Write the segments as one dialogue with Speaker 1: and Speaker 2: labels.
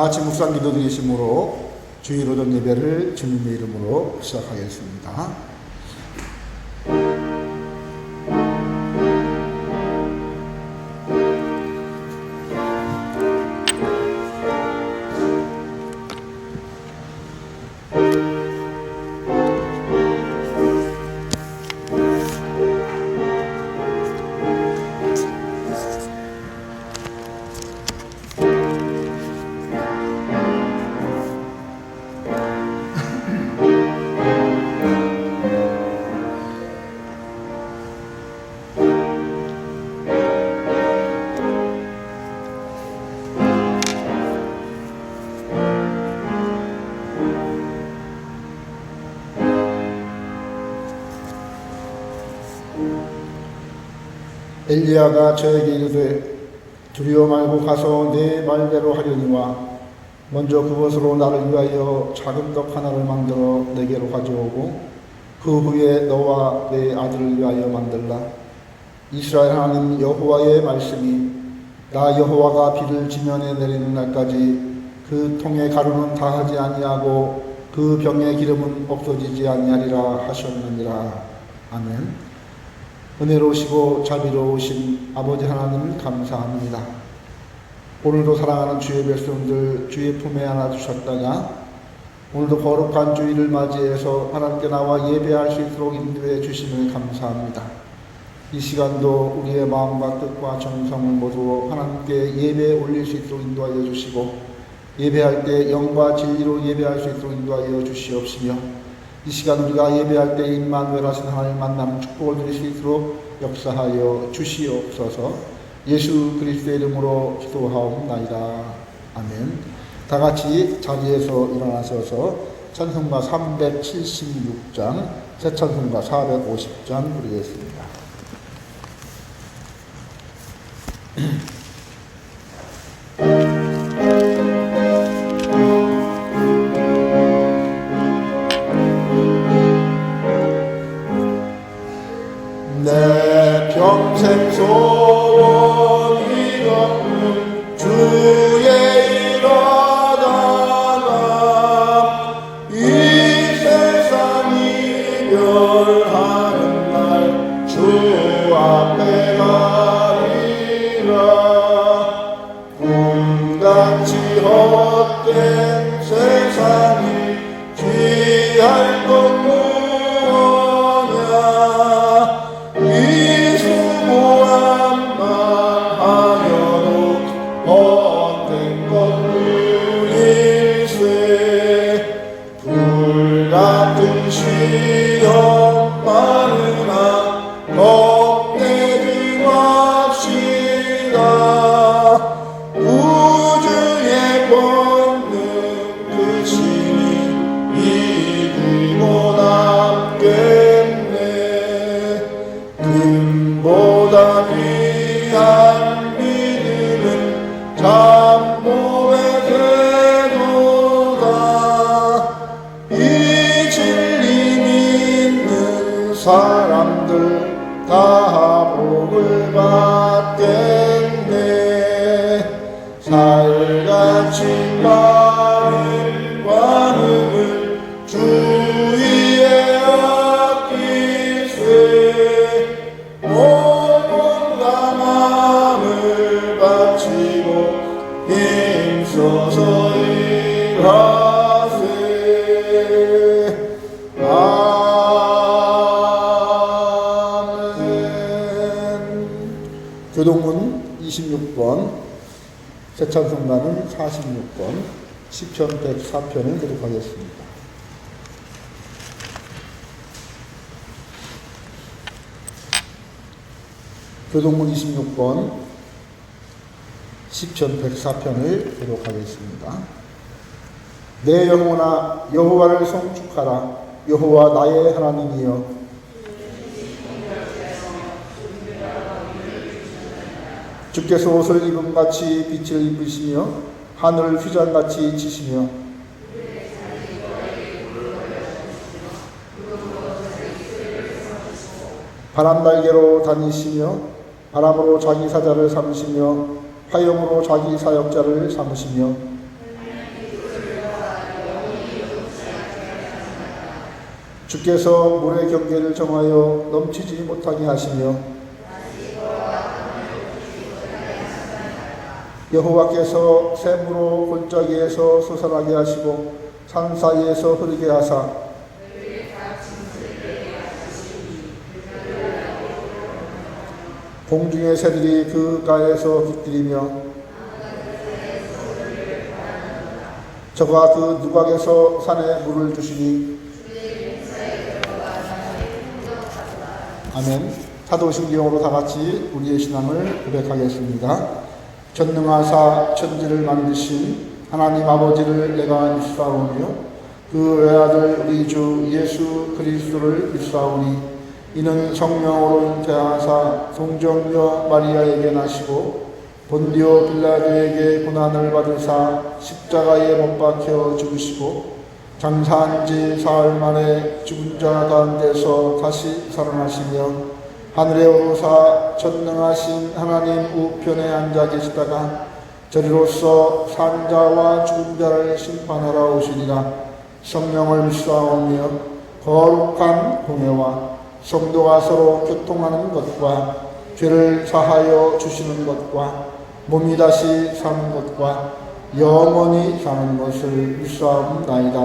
Speaker 1: 같이 묵상 기도 드리심으로 주일 오전 예배를 주님의 이름으로 시작하겠습니다. 엘리야가 저에게 이르되 두려워 말고 가서 내 말대로 하려니와 먼저 그것으로 나를 위하여 작은 떡 하나를 만들어 내게로 가져오고 그 후에 너와 내 아들을 위하여 만들라. 이스라엘 하나님 여호와의 말씀이 나 여호와가 비를 지면에 내리는 날까지 그 통의 가루는 다하지 아니하고 그 병의 기름은 없어지지 아니하리라 하셨느니라. 아멘. 은혜로우시고 자비로우신 아버지 하나님 감사합니다. 오늘도 사랑하는 주의 백성들 주의 품에 안아주셨다가 오늘도 거룩한 주일을 맞이해서 하나님께 나와 예배할 수 있도록 인도해 주심을 감사합니다. 이 시간도 우리의 마음과 뜻과 정성을 모두 하나님께 예배에 올릴 수 있도록 인도하여 주시고 예배할 때 영과 진리로 예배할 수 있도록 인도하여 주시옵시며 이 시간 우리가 예배할 때 임마누엘 하신 하나님 만나는 축복을 드릴 수 있도록 역사하여 주시옵소서. 예수 그리스도의 이름으로 기도하옵나이다. 아멘. 다 같이 자리에서 일어나셔서 찬송가 376장, 새 찬송가 450장 부르겠습니다.
Speaker 2: 내 평생 소원이로는 주의 일하다가 이 세상 이별하는 날 주 앞에 가리라. 꿈같이 헛된 세상이 귀할 것 시험 많으나 겁내지 맙시다. 우주의 권능 그 신이 이기고 남겠네. 금보다 귀한 믿음은 잡몸에 사람들 다 복을 받겠네. 살같이 빠른 관음을 주위에 아끼세. 몸과 마음을 바치고 힘써서 일하세.
Speaker 1: 교동문 26번, 새찬송가는 46번, 시편 104편을 기록하겠습니다. 교동문 26번, 시편 104편을 기록하겠습니다. 내 영혼아 여호와를 송축하라. 여호와 나의 하나님이여 주께서 옷을 입음같이 빛을 입으시며 하늘을 휘장같이 치시며 바람날개로 다니시며 바람으로 자기 사자를 삼으시며 화염으로 자기 사역자를 삼으시며 주께서 물의 경계를 정하여 넘치지 못하게 하시며 여호와께서 샘으로 골짜기에서 솟아나게 하시고 산 사이에서 흐르게 하사 공중의 새들이 그 가에서 깃들이며 저가 그 누각에서 산에 물을 주시니 아멘. 사도신경으로 다 같이 우리의 신앙을 고백하겠습니다. 전능하사 천지를 만드신 하나님 아버지를 내가 믿사오며 그 외아들 우리 주 예수 그리스도를 믿사오니 이는 성령으로 잉태하사 동정녀 마리아에게 나시고 본디오 빌라도에게 고난을 받으사 십자가에 못 박혀 죽으시고 장사한 지 사흘 만에 죽은 자 가운데서 다시 살아나시며 하늘에 오르사 전능하신 하나님 우편에 앉아 계시다가 저리로서 산자와 죽은 자를 심판하러 오시리라. 성령을 믿사오며 거룩한 공회와 성도가 서로 교통하는 것과 죄를 사하여 주시는 것과 몸이 다시 사는 것과 영원히 사는 것을 믿사옵나이다.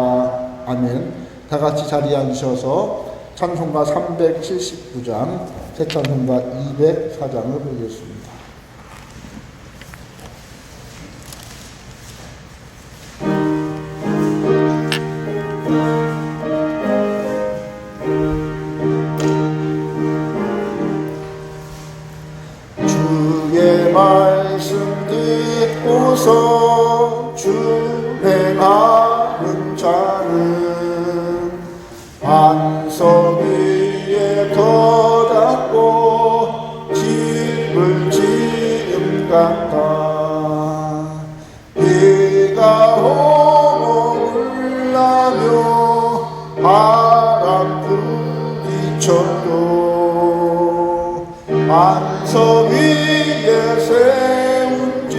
Speaker 1: 아멘. 다 같이 자리에 앉으셔서 찬송가 379장, 새 찬송가 204장을 보겠습니다.
Speaker 2: 주의 말씀 듣고서 준행하는 자는 반석 위에 터닫고 집을 지은 같다. 비가 오고 물나며 바람 부딪혀도 반석 위에 세운 집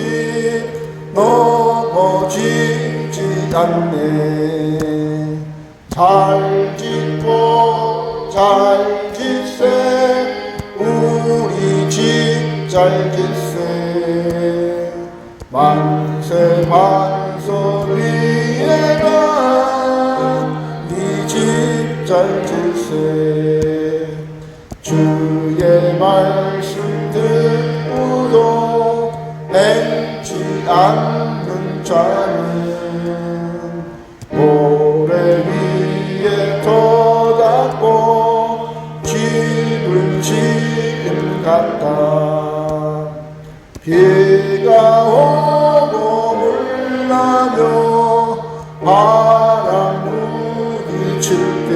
Speaker 2: 넘어지지 않네. 잘 짓고 잘 짓세 우리 집 잘 짓세. 만세 반석 위에가 네 집 잘 짓세. 주의 말씀 듣고도 행치 않는 자는 모래 위에 터닫고 집을 지은 같다. 비가 오고 물나며 바람 부딪힐 때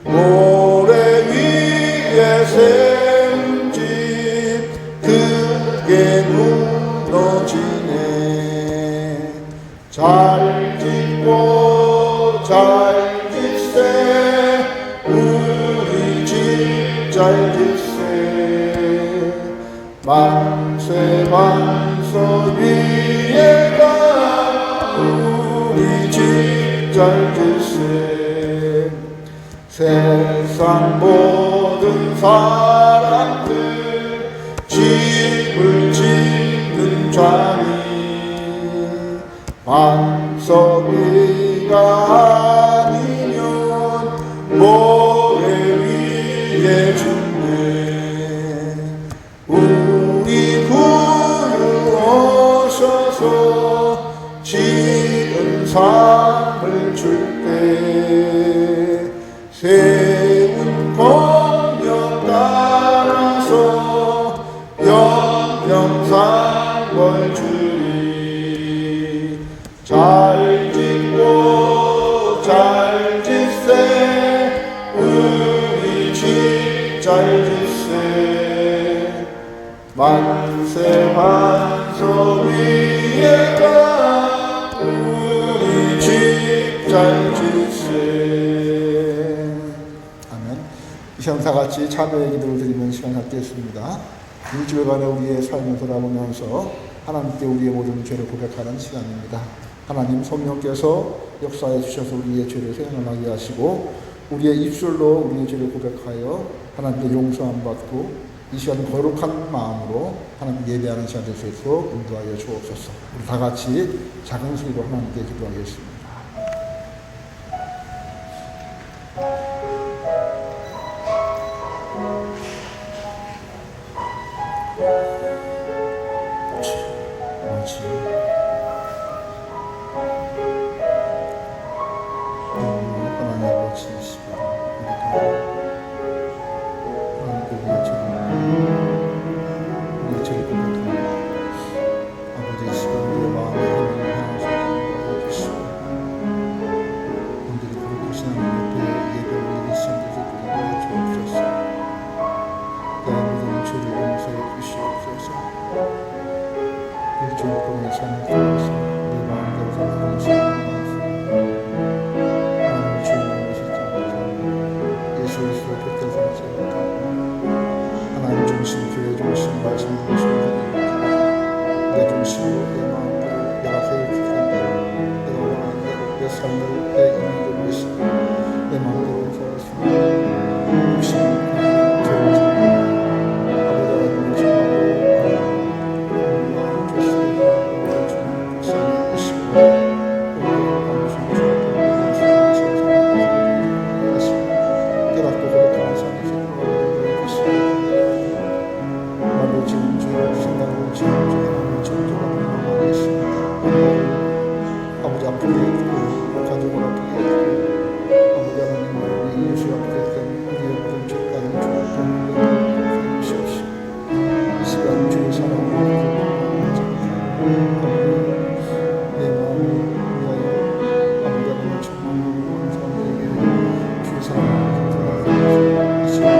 Speaker 2: 모래 위에 세운 집 크게 무너지네. 잘 짓고 잘 짓세 우리 집 잘 짓세. 만세 반석 위에가 우리 집 잘 짓세. 세상 모든 사람들 집을 짓는 자니 반석 위가 아니면 모래 위에 죽네. 우리 구주 오셔서 지은 삶을 줄 때 세운 권력 따라서 영영상을 주리. 잘 짓고 잘 짓세 우리 집 잘 짓세. 만세 반석 위에가 우리 집 잘 짓세.
Speaker 1: 아멘. 이 시간 다 같이 참여의 기도를 드리면 시간 갖겠습니다. 일주일간의 우리의 삶을 돌아보면서 하나님께 우리의 모든 죄를 고백하는 시간입니다. 하나님 성령께서 역사해 주셔서 우리의 죄를 생각나게 하시고 우리의 입술로 우리의 죄를 고백하여 하나님께 용서함 받고 이 시간 거룩한 마음으로 하나님 예배하는 시간 될 수 있도록 인도하여 주옵소서. 우리 다 같이 작은 소리로 하나님께 기도하겠습니다. 하나님 중심, 교회 중심, 말씀 중심, 내 중심으로 내 마음대로 내가 계획한 대로 내가 원하는 대로 내 삶을 내 인생을 위해서 내 마음대로 살았습니다. 욕심은 죄를 짓고 아버지가 정말로 죄수가 주님 불쌍히 하시고 아버지 아프게 했고 가족을 아프게 했고 아버지 하나님 우리 예수 아프게 했던 우리의 모든 죄까지 주옵소서. 주시옵시고 이 시간 주의 사랑으로 내 마음을 위하여 아버지 하나님 정말로 감사함에게 주의 사랑을 이 시간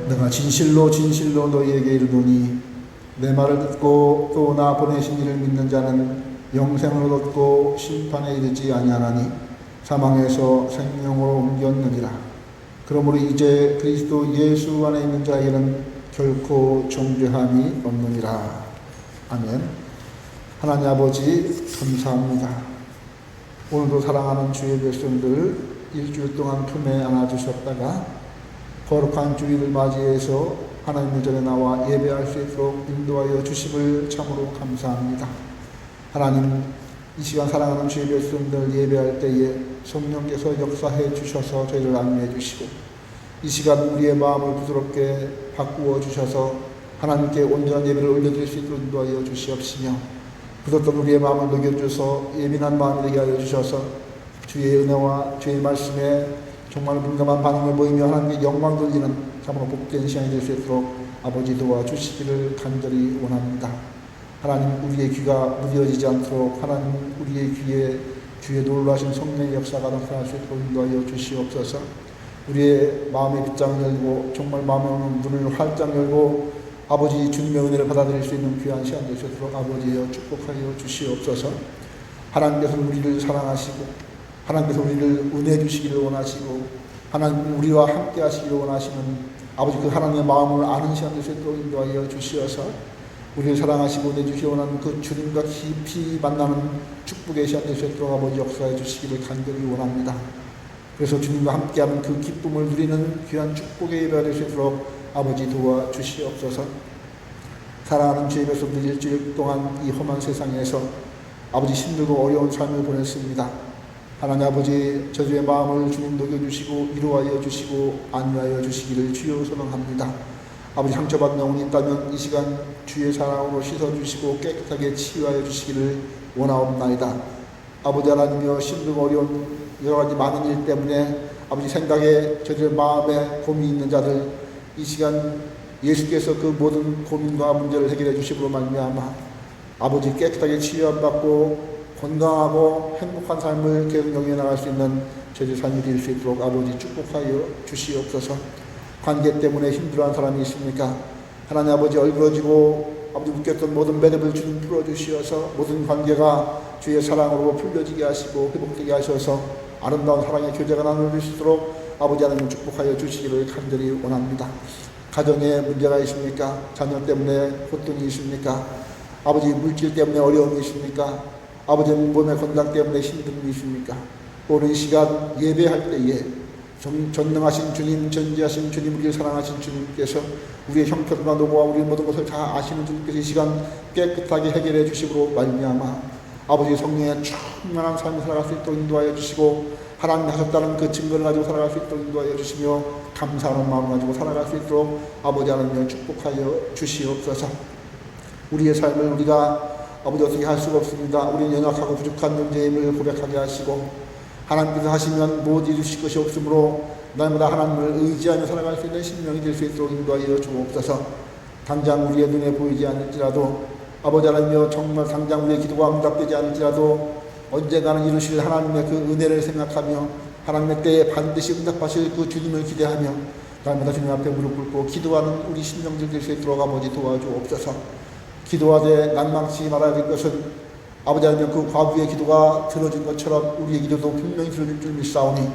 Speaker 1: 내가 진실로 진실로 너희에게 이르노니 내 말을 듣고 또 나 보내신 이를 믿는 자는 영생을 얻고 심판에 이르지 아니하나니 사망에서 생명으로 옮겼느니라. 그러므로 이제 그리스도 예수 안에 있는 자에게는 결코 정죄함이 없느니라. 아멘. 하나님 아버지 감사합니다. 오늘도 사랑하는 주의 백성들 일주일 동안 품에 안아주셨다가 거룩한 주일을 맞이해서 하나님의 전에 나와 예배할 수 있도록 인도하여 주심을 참으로 감사합니다. 하나님 이 시간 사랑하는 주의 백성들 예배할 때에 성령께서 역사해 주셔서 저희를 안내해 주시고 이 시간 우리의 마음을 부드럽게 바꾸어 주셔서 하나님께 온전한 예배를 올려드릴 수 있도록 인도하여 주시옵시며 굳었던 우리의 마음을 녹여주셔서 예민한 마음이 되게 하여 주셔서 주의 은혜와 주의 말씀에 정말 민감한 반응을 보이며 하나님께 영광 돌리는 참으로 복된 시간이 될 수 있도록 아버지 도와주시기를 간절히 원합니다. 하나님 우리의 귀가 무뎌지지 않도록 하나님 우리의 귀에 주의 놀라신 성령의 역사가 나타날 수 있도록 인도하여 주시옵소서. 우리의 마음의 빗장을 열고 정말 마음의 문을 활짝 열고 아버지 주님의 은혜를 받아들일 수 있는 귀한 시간 될 수 있도록 아버지여 축복하여 주시옵소서. 하나님께서 우리를 사랑하시고 하나님께서 우리를 은혜 주시기를 원하시고 하나님 우리와 함께 하시기를 원하시는 아버지 그 하나님의 마음을 아는 시간 될 수 있도록 인도하여 주시어서 우리를 사랑하시고 은혜 주시기 원하는 그 주님과 깊이 만나는 축복의 시간 될 수 있도록 아버지 역사해 주시기를 간절히 원합니다. 그래서 주님과 함께하는 그 기쁨을 누리는 귀한 축복의 예배가 될 수 있도록 아버지 도와주시옵소서. 사랑하는 주의 백성들 일주일 동안 이 험한 세상에서 아버지 힘들고 어려운 삶을 보냈습니다. 하나님 아버지 저주의 마음을 주님 녹여주시고 위로하여 주시고 안위하여 주시기를 주여 소망합니다. 아버지 상처받는 영혼이 있다면 이 시간 주의 사랑으로 씻어주시고 깨끗하게 치유하여 주시기를 원하옵나이다. 아버지 하나님이여, 힘들고 어려운 여러 가지 많은 일 때문에 아버지 생각에 저들 마음에 고민이 있는 자들, 이 시간 예수께서 그 모든 고민과 문제를 해결해 주심으로 말미암아 아버지 깨끗하게 치유받고 건강하고 행복한 삶을 계속 영위해 나갈 수 있는 저희 삶이 될 수 있도록 아버지 축복하여 주시옵소서. 관계 때문에 힘들어하는 사람이 있습니까? 하나님 아버지, 얼그러지고 아버지 묶였던 모든 매듭을 주님 풀어주시어서 모든 관계가 주의 사랑으로 풀려지게 하시고 회복되게 하셔서 아름다운 사랑의 교제가 나눌 수 있도록 아버지 하나님 축복하여 주시기를 간절히 원합니다. 가정에 문제가 있습니까? 자녀 때문에 고통이 있습니까? 아버지 물질 때문에 어려움이 있습니까? 아버지 몸의 건강 때문에 힘듦이 있습니까? 오늘 이 시간 예배할 때에 전능하신 주님, 전지하신 주님, 우리를 사랑하신 주님께서 우리의 형편과 노고와 우리의 모든 것을 다 아시는 주님께서 이 시간 깨끗하게 해결해 주심으로 말미암아 아버지 성령의 충만한 삶을 살아갈 수 있도록 인도하여 주시고, 하나님이 하셨다는 그 증거를 가지고 살아갈 수 있도록 인도하여 주시며, 감사하는 마음을 가지고 살아갈 수 있도록 아버지 하나님을 축복하여 주시옵소서. 우리의 삶을 우리가 아버지 어떻게 할 수가 없습니다. 우리는 연약하고 부족한 존재임을 고백하게 하시고, 하나님께서 하시면 못 이루실 것이 없으므로 날마다 하나님을 의지하며 살아갈 수 있는 신명이 될 수 있도록 인도하여 주옵소서. 당장 우리의 눈에 보이지 않을지라도 아버지 하나님여, 정말 당장 우리의 기도가 응답되지 않을지라도 언젠가는 이루실 하나님의 그 은혜를 생각하며 하나님의 때에 반드시 응답하실 그 주님을 기대하며 날마다 주님 앞에 무릎 꿇고 기도하는 우리 심령들 될 수 있도록 아버지 도와주옵소서. 기도하되 난망치 말아야 될 것은 아버지 하나님, 그 과부의 기도가 들어진 것처럼 우리의 기도도 분명히 들어질 줄 믿사오니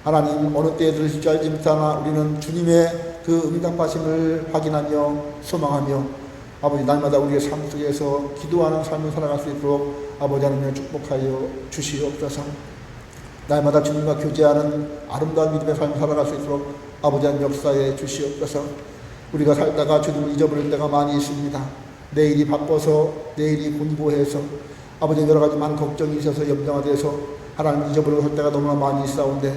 Speaker 1: 하나님, 어느 때에 들으실지 알지 못하나 우리는 주님의 그 응답하심을 확인하며 소망하며 아버지 날마다 우리의 삶 속에서 기도하는 삶을 살아갈 수 있도록 아버지 하나님을 축복하여 주시옵소서. 날마다 주님과 교제하는 아름다운 믿음의 삶을 살아갈 수 있도록 아버지 하나님 역사해 주시옵소서. 우리가 살다가 주님을 잊어버릴 때가 많이 있습니다. 내일이 바빠서, 내일이 공부해서, 아버지 여러 가지 많은 걱정이 있어서 염려가 돼서 하나님 잊어버리고 살 때가 너무나 많이 있사온데,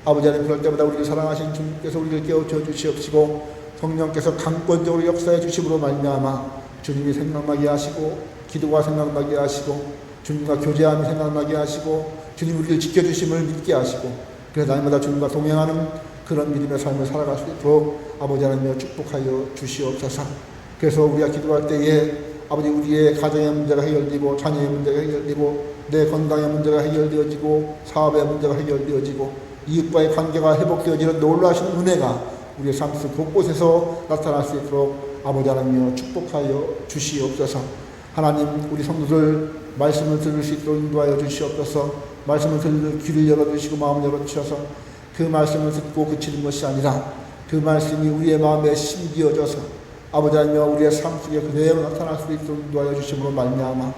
Speaker 1: 아버지 하나님 그럴 때마다 우리를 사랑하신 주님께서 우리를 깨우쳐 주시옵시고 성령께서 강권적으로 역사해 주심으로 말미암아 주님이 생각나게 하시고 기도가 생각나게 하시고 주님과 교제함이 생각나게 하시고 주님 우리를 지켜주심을 믿게 하시고, 그래서 날마다 주님과 동행하는 그런 믿음의 삶을 살아갈 수 있도록 아버지 하나님여 축복하여 주시옵소서. 그래서 우리가 기도할 때에 아버지 우리의 가정의 문제가 해결되고 자녀의 문제가 해결되고 내 건강의 문제가 해결되어지고 사업의 문제가 해결되어지고 이웃과의 관계가 회복되어지는 놀라신 은혜가 우리의 삶 속 곳곳에서 나타날 수 있도록 아버지 하나님이여 축복하여 주시옵소서. 하나님, 우리 성도들 말씀을 들을 수 있도록 인도하여 주시옵소서. 말씀을 들을 귀를 열어주시고 마음을 열어주셔서 그 말씀을 듣고 그치는 것이 아니라 그 말씀이 우리의 마음에 심기어져서 아버지 하나님이여 우리의 삶 속에 그대로 나타날 수 있도록 인도하여 주심으로 말미암아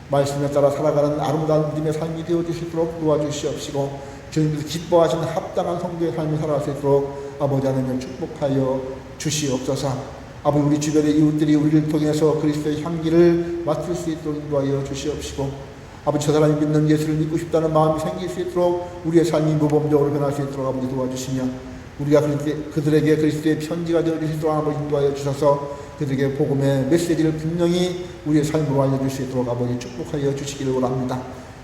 Speaker 1: 말씀에 따라 살아가는 아름다운 믿음의 삶이 되어주시도록 도와주시옵시고, 주님께서 기뻐하시는 합당한 성도의 삶을 살아갈 수 있도록 아버지 하나님 축복하여 주시옵소서. 아버지 우리 주변의 이웃들이 우리를 통해서 그리스도의 향기를 맡을 수 있도록 인도하여 주시옵시고, 아버지 저 사람이 믿는 예수를 믿고 싶다는 마음이 생길 수 있도록 우리의 삶이 모범적으로 변할 수 있도록 아버지 도와주시며, 우리가 그들에게 그리스도의 편지가 되어주시도록 아버지 인도하여 주셔서 그들에게 복음의 메시지를 분명히 우리의 삶으로 알려줄 수 있도록 아버지 축복하여 주시기를 원합니다.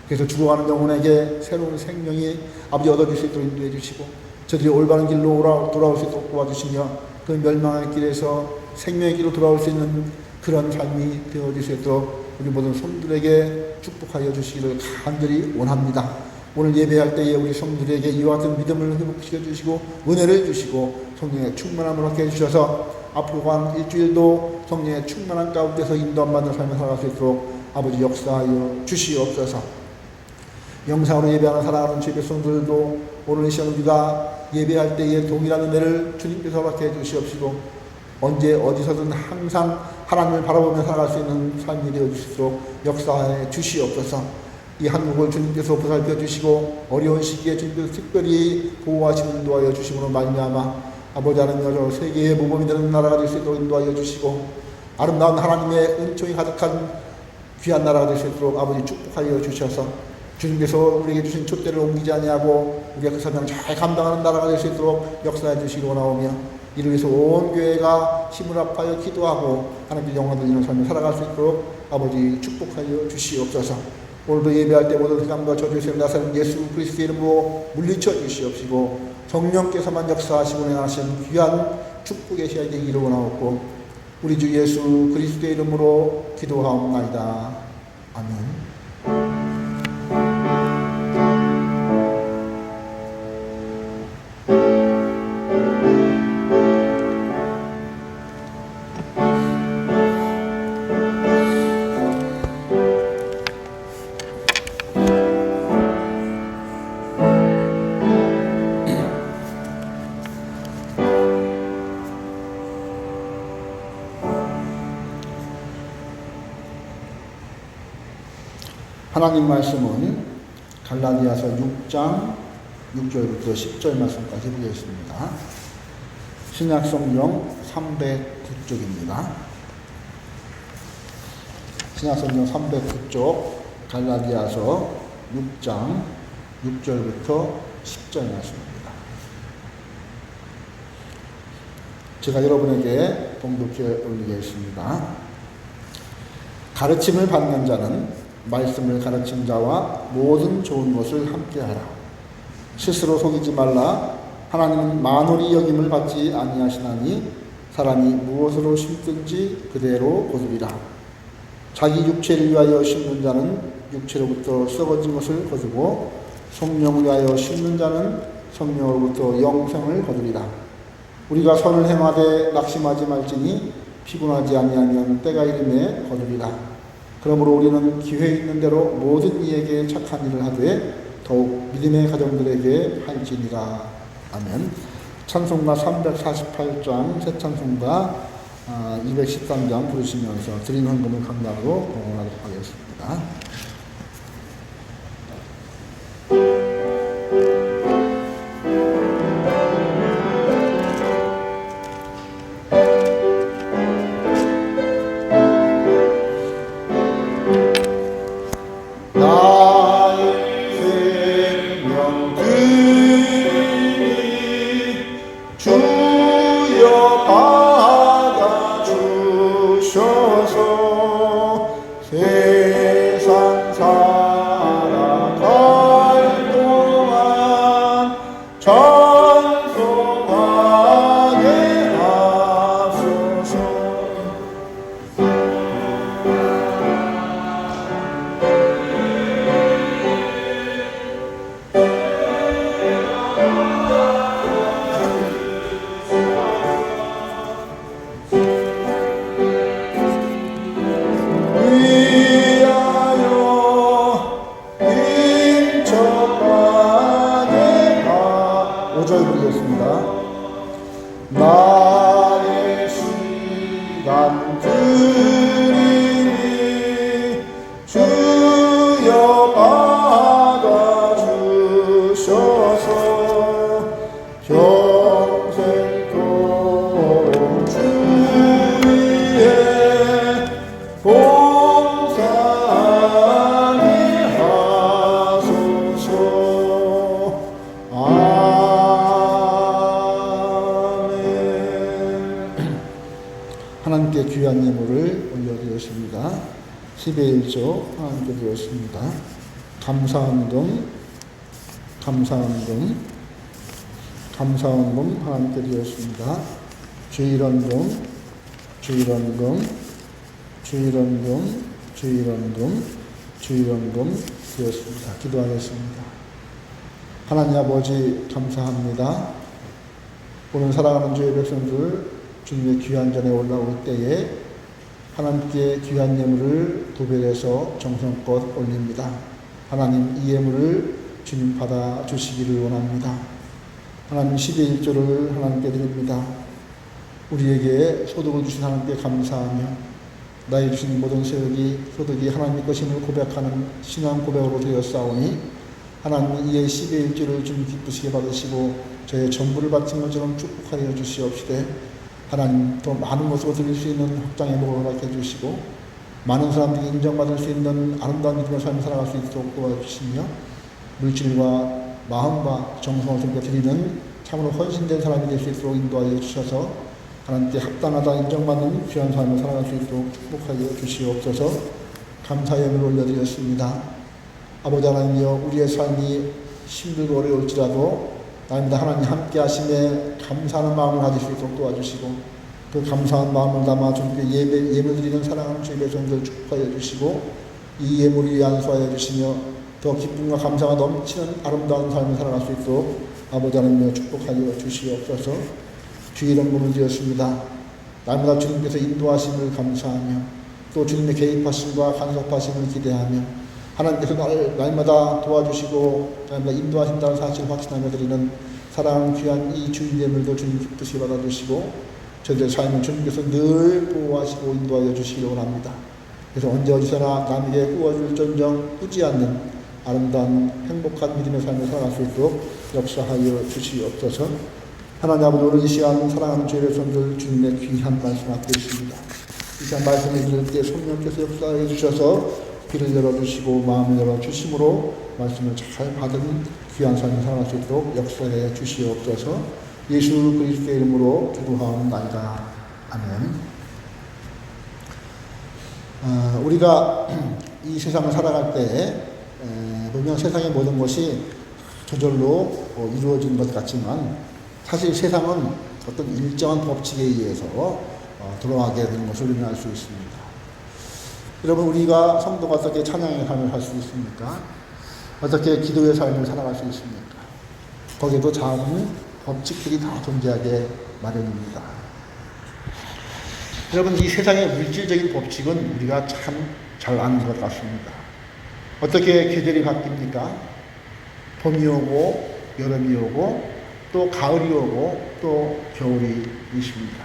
Speaker 1: 그래서 죽어가는 영혼에게 새로운 생명이 아버지 얻어질 수 있도록 인도해 주시고 저들이 올바른 길로 돌아올 수 있도록 도와주시며 그 멸망의 길에서 생명의 길로 돌아올 수 있는 그런 삶이 되어질 수 있도록 우리 모든 성도들에게 축복하여 주시기를 간절히 원합니다. 오늘 예배할 때에 우리 성도들에게 이와 같은 믿음을 회복시켜 주시고 은혜를 주시고 성령의 충만함을 얻게 해주셔서 앞으로 간 일주일도 성령의 충만한 가운데서 인도받는 삶을 살아갈 수 있도록 아버지 역사하여 주시옵소서. 영상으로 예배하는 사랑하는 주의 백성들도 오늘 이 시간 우리가 예배할 때에 동일한 은혜를 주님께서 허락해 주시옵시고 언제 어디서든 항상 하나님을 바라보며 살아갈 수 있는 삶이 되어 주시도록 역사해 주시옵소서. 이 한국을 주님께서 보살펴 주시고 어려운 시기에 주님께서 특별히 보호하시는 인도하여 주심으로 말미암아 아버지 하나님 세계의 모범이 되는 나라가 될 수 있도록 인도하여 주시고 아름다운 하나님의 은총이 가득한 귀한 나라가 될 수 있도록 아버지 축복하여 주셔서 주님께서 우리에게 주신 촛대를 옮기지 아니하고 우리가 그 사명을 잘 감당하는 나라가 될 수 있도록 역사해 주시기 원하오며 이를 위해서 온 교회가 힘을 합하여 기도하고 하나님께 영광 돌리는 삶을 살아갈 수 있도록 아버지 축복하여 주시옵소서. 오늘도 예배할 때 모든 사람과 저주세요 나사렛 예수 그리스도의 이름으로 물리쳐 주시옵시고 성령께서만 역사하시고 행하신 귀한 축복의 시간이 되기를 원하옵고 우리 주 예수 그리스도의 이름으로 기도하옵나이다. 아멘. 하나님 말씀은 갈라디아서 6장 6절부터 10절 말씀까지 보겠습니다. 신약성경 309쪽입니다. 신약성경 309쪽 갈라디아서 6장 6절부터 10절 말씀입니다. 제가 여러분에게 봉독해 올리겠습니다. 가르침을 받는 자는 말씀을 가르친 자와 모든 좋은 것을 함께하라. 스스로 속이지 말라. 하나님은 만홀히 여김을 받지 아니하시나니 사람이 무엇으로 심든지 그대로 거두리라. 자기 육체를 위하여 심는 자는 육체로부터 썩어진 것을 거두고 성령을 위하여 심는 자는 성령으로부터 영생을 거두리라. 우리가 선을 행하되 낙심하지 말지니 피곤하지 아니하면 때가 이름에 거두리라. 그러므로 우리는 기회 있는 대로 모든 이에게 착한 일을 하되 더욱 믿음의 가정들에게 할지니라. 아멘. 찬송가 348장 새 찬송가 213장 부르시면서 드린 헌금을 강단으로 공헌하도록 하겠습니다.
Speaker 2: 세상 살아갈 동안 찬송하게 하소서. 나의 시간 드리니 주여 받아주셔서 평생토록 주 위에 봉사하게 하소서.
Speaker 1: 하나님께 귀한 예물을 올려드렸습니다. 10의 1조 하나님께 드렸습니다. 감사헌금 하나님께 드렸습니다. 주일헌금 드렸습니다. 기도하겠습니다. 하나님 아버지 감사합니다. 오늘 사랑하는 주의 백성들 주님의 귀한 전에 올라올 때에 하나님께 귀한 예물을 구별해서 정성껏 올립니다. 하나님 이 예물을 주님 받아주시기를 원합니다. 하나님 10의 1조를 하나님께 드립니다. 우리에게 소득을 주신 하나님께 감사하며 나의 주신 모든 소득이 하나님의 것임을 고백하는 신앙 고백으로 되었사오니 하나님 이의 10의 1조를 주님 기쁘시게 받으시고 저의 전부를 바친 것처럼 축복하여 주시옵시되 하나님 또 많은 것으로 드릴 수 있는 확장의 복을 허락해 주시고 많은 사람들이 인정받을 수 있는 아름다운 믿음의 삶을 살아갈 수 있도록 도와주시며 물질과 마음과 정성을 드리는 참으로 헌신된 사람이 될 수 있도록 인도하여 주셔서 하나님께 합당하다 인정받는 귀한 삶을 살아갈 수 있도록 축복하여 주시옵소서. 감사의 예물을 올려드렸습니다. 아버지 하나님이여, 우리의 삶이 힘들고 어려울지라도 날마다 하나님 함께 하심에 감사하는 마음을 가질 수 있도록 도와주시고, 그 감사한 마음을 담아 주님께 예물드리는 사랑하는 주의 백성들 축복하여 주시고, 이 예물을 안수하여 주시며 더 기쁨과 감사가 넘치는 아름다운 삶을 살아갈 수 있도록 아버지 하나님이여 축복하여 주시옵소서. 주의 이름 부름을 드렸습니다. 날마다 주님께서 인도하심을 감사하며 또 주님의 개입하심과 간섭하심을 기대하며 하나님께서 날마다 도와주시고 날마다 인도하신다는 사실을 확신하며 드리는 사랑하는 귀한 이 주일 예물도 주님 기쁘시 받아주시고 저희들의 삶을 주님께서 늘 보호하시고 인도하여 주시기 원합니다. 그래서 언제 어디서나 남에게 꾸어줄전정 꾸지 않는 아름다운 행복한 믿음의 삶을 살아갈 수 있도록 역사하여 주시옵소서. 하나님 아버지, 오늘 이 시간 사랑하는 주의 백성들 주님의 귀한 말씀 앞에 있습니다. 이 시간 말씀을 들을 때 성령께서 역사해 주셔서 귀를 열어주시고 마음을 열어주심으로 말씀을 잘 받은 귀한 삶을 살아갈 수 있도록 역사해 주시옵소서. 예수 그리스도의 이름으로 기도하옵나이다. 아멘. 우리가 이 세상을 살아갈 때 분명 세상의 모든 것이 저절로 이루어진 것 같지만 사실 세상은 어떤 일정한 법칙에 의해서 돌아가게 되는 것을 우리는 알 수 있습니다. 여러분, 우리가 성도가 어떻게 찬양의 삶을 살 수 있습니까? 어떻게 기도의 삶을 살아갈 수 있습니까? 거기에도 작은 법칙들이 다 존재하게 마련입니다. 여러분, 이 세상의 물질적인 법칙은 우리가 참 잘 아는 것 같습니다. 어떻게 계절이 바뀝니까? 봄이 오고 여름이 오고 또 가을이 오고 또 겨울이 있습니다.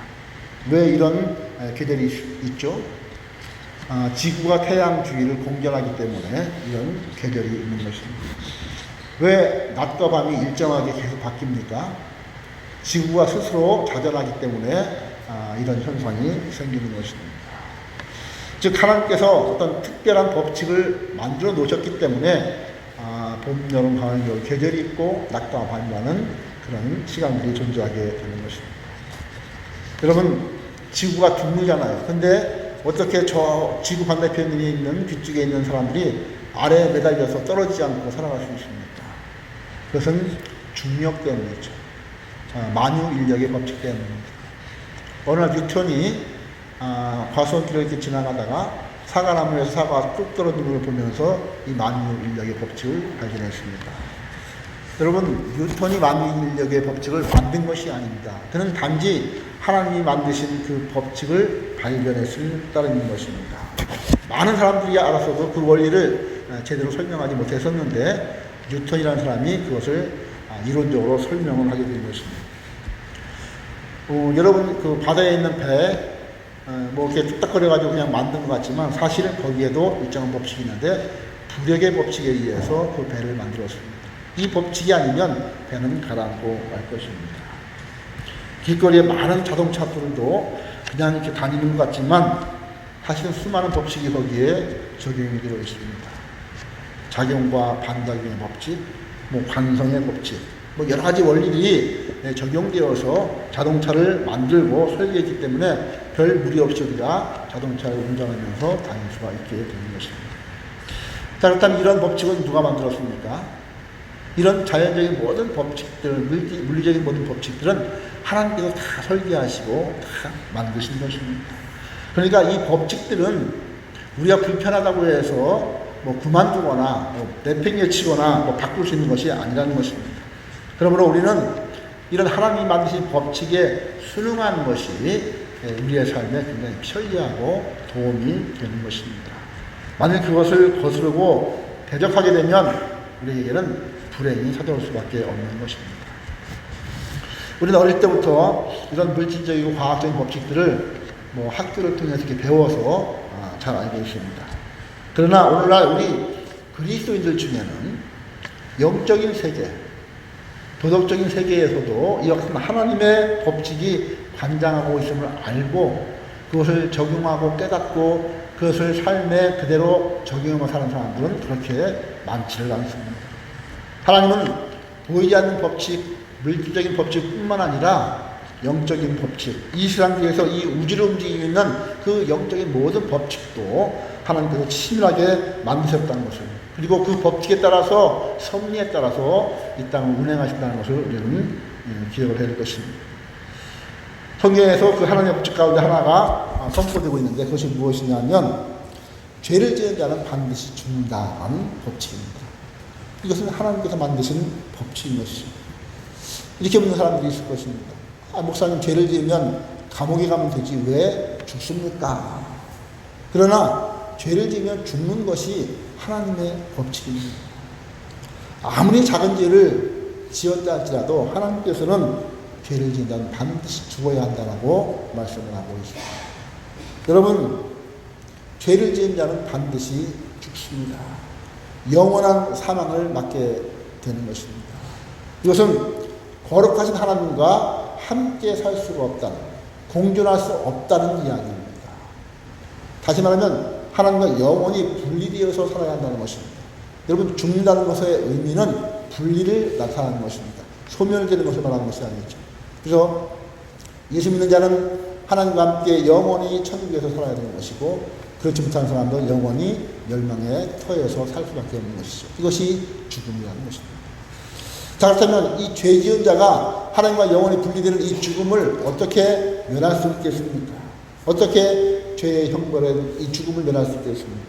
Speaker 1: 왜 이런 계절이 있죠? 지구가 태양 주위를 공전하기 때문에 이런 계절이 있는 것입니다. 왜 낮과 밤이 일정하게 계속 바뀝니까? 지구가 스스로 자전하기 때문에 이런 현상이 생기는 것입니다. 즉 하나님께서 어떤 특별한 법칙을 만들어 놓으셨기 때문에 봄, 여름, 가을, 겨울 계절이 있고 낮과 밤이라는 그런 시간들이 존재하게 되는 것입니다. 여러분, 지구가 둥글잖아요. 근데 어떻게 저 지구 반대편에 있는 뒤쪽에 있는 사람들이 아래에 매달려서 떨어지지 않고 살아갈 수 있습니까? 그것은 중력 때문이죠. 만유 인력의 법칙 때문입니다. 어느 날 뉴턴이 과수원길을 이렇게 지나가다가 사과나무에서 사과가 뚝 떨어지는 걸 보면서 이 만유 인력의 법칙을 발견했습니다. 여러분, 뉴턴이 만유 인력의 법칙을 만든 것이 아닙니다. 그는 단지 하나님이 만드신 그 법칙을 발견했을 따름인 것입니다. 많은 사람들이 알았어도 그 원리를 제대로 설명하지 못했었는데 뉴턴이라는 사람이 그것을 이론적으로 설명을 하게 된 것입니다. 여러분, 그 바다에 있는 배 뭐 이렇게 뚝딱거려가지고 그냥 만든 것 같지만 사실은 거기에도 일정한 법칙이 있는데 부력의 법칙에 의해서 그 배를 만들었습니다. 이 법칙이 아니면 배는 가라앉고 말 것입니다. 길거리에 많은 자동차들도 그냥 이렇게 다니는 것 같지만 사실은 수많은 법칙이 거기에 적용이 되어 있습니다. 작용과 반작용의 법칙, 뭐 관성의 법칙, 뭐 여러 가지 원리들이 적용되어서 자동차를 만들고 설계했기 때문에 별 무리 없이 우리가 자동차를 운전하면서 다닐 수가 있게 되는 것입니다. 자, 그렇다면 이런 법칙은 누가 만들었습니까? 이런 자연적인 모든 법칙들, 물리적인 모든 법칙들은 하나님께서 다 설계하시고 다 만드신 것입니다. 그러니까 이 법칙들은 우리가 불편하다고 해서 뭐 그만두거나 내팽개치거나 바꿀 수 있는 것이 아니라는 것입니다. 그러므로 우리는 이런 하나님이 만드신 법칙에 순응하는 것이 우리의 삶에 굉장히 편리하고 도움이 되는 것입니다. 만약 그것을 거스르고 대적하게 되면 우리에게는 불행이 찾아올 수밖에 없는 것입니다. 우리는 어릴 때부터 이런 물질적이고 과학적인 법칙들을 뭐 학교를 통해서 이렇게 배워서 잘 알고 있습니다. 그러나 오늘날 우리 그리스도인들 중에는 영적인 세계, 도덕적인 세계에서도 이 역시 하나님의 법칙이 관장하고 있음을 알고 그것을 적용하고 깨닫고 그것을 삶에 그대로 적용하고 사는 사람들은 그렇게 많지를 않습니다. 하나님은 보이지 않는 법칙, 물질적인 법칙뿐만 아니라 영적인 법칙, 이 세상 중에서 이 우주를 움직이고 있는 그 영적인 모든 법칙도 하나님께서 치밀하게 만드셨다는 것을, 그리고 그 법칙에 따라서 섭리에 따라서 이 땅을 운행하신다는 것을 우리는 기억을 해야 될 것입니다. 성경에서 그 하나님의 법칙 가운데 하나가 선포되고 있는데 그것이 무엇이냐면 죄를 지은 자는 반드시 죽는다라는 법칙입니다. 이것은 하나님께서 만드신 법칙인 것이죠. 이렇게 묻는 사람들이 있을 것입니다. 목사님, 죄를 지으면 감옥에 가면 되지 왜 죽습니까? 그러나 죄를 지으면 죽는 것이 하나님의 법칙입니다. 아무리 작은 죄를 지었다 할지라도 하나님께서는 죄를 지은 자는 반드시 죽어야 한다고 말씀을 하고 있습니다. 여러분, 죄를 지은 자는 반드시 죽습니다. 영원한 사망을 맞게 되는 것입니다. 이것은 거룩하신 하나님과 함께 살 수가 없다는, 공존할 수 없다는 이야기입니다. 다시 말하면 하나님과 영원히 분리되어서 살아야 한다는 것입니다. 여러분, 죽는다는 것의 의미는 분리를 나타내는 것입니다. 소멸되는 것을 말하는 것이 아니죠. 그래서 예수 믿는 자는 하나님과 함께 영원히 천국에서 살아야 되는 것이고, 그렇지 못한 사람도 영원히 멸망의 터에서 살 수밖에 없는 것이죠. 이것이 죽음이라는 것입니다. 자, 그렇다면 이 죄 지은 자가 하나님과 영원히 분리되는 이 죽음을 어떻게 면할 수 있겠습니까? 어떻게 죄의 형벌에 이 죽음을 면할 수 있겠습니까?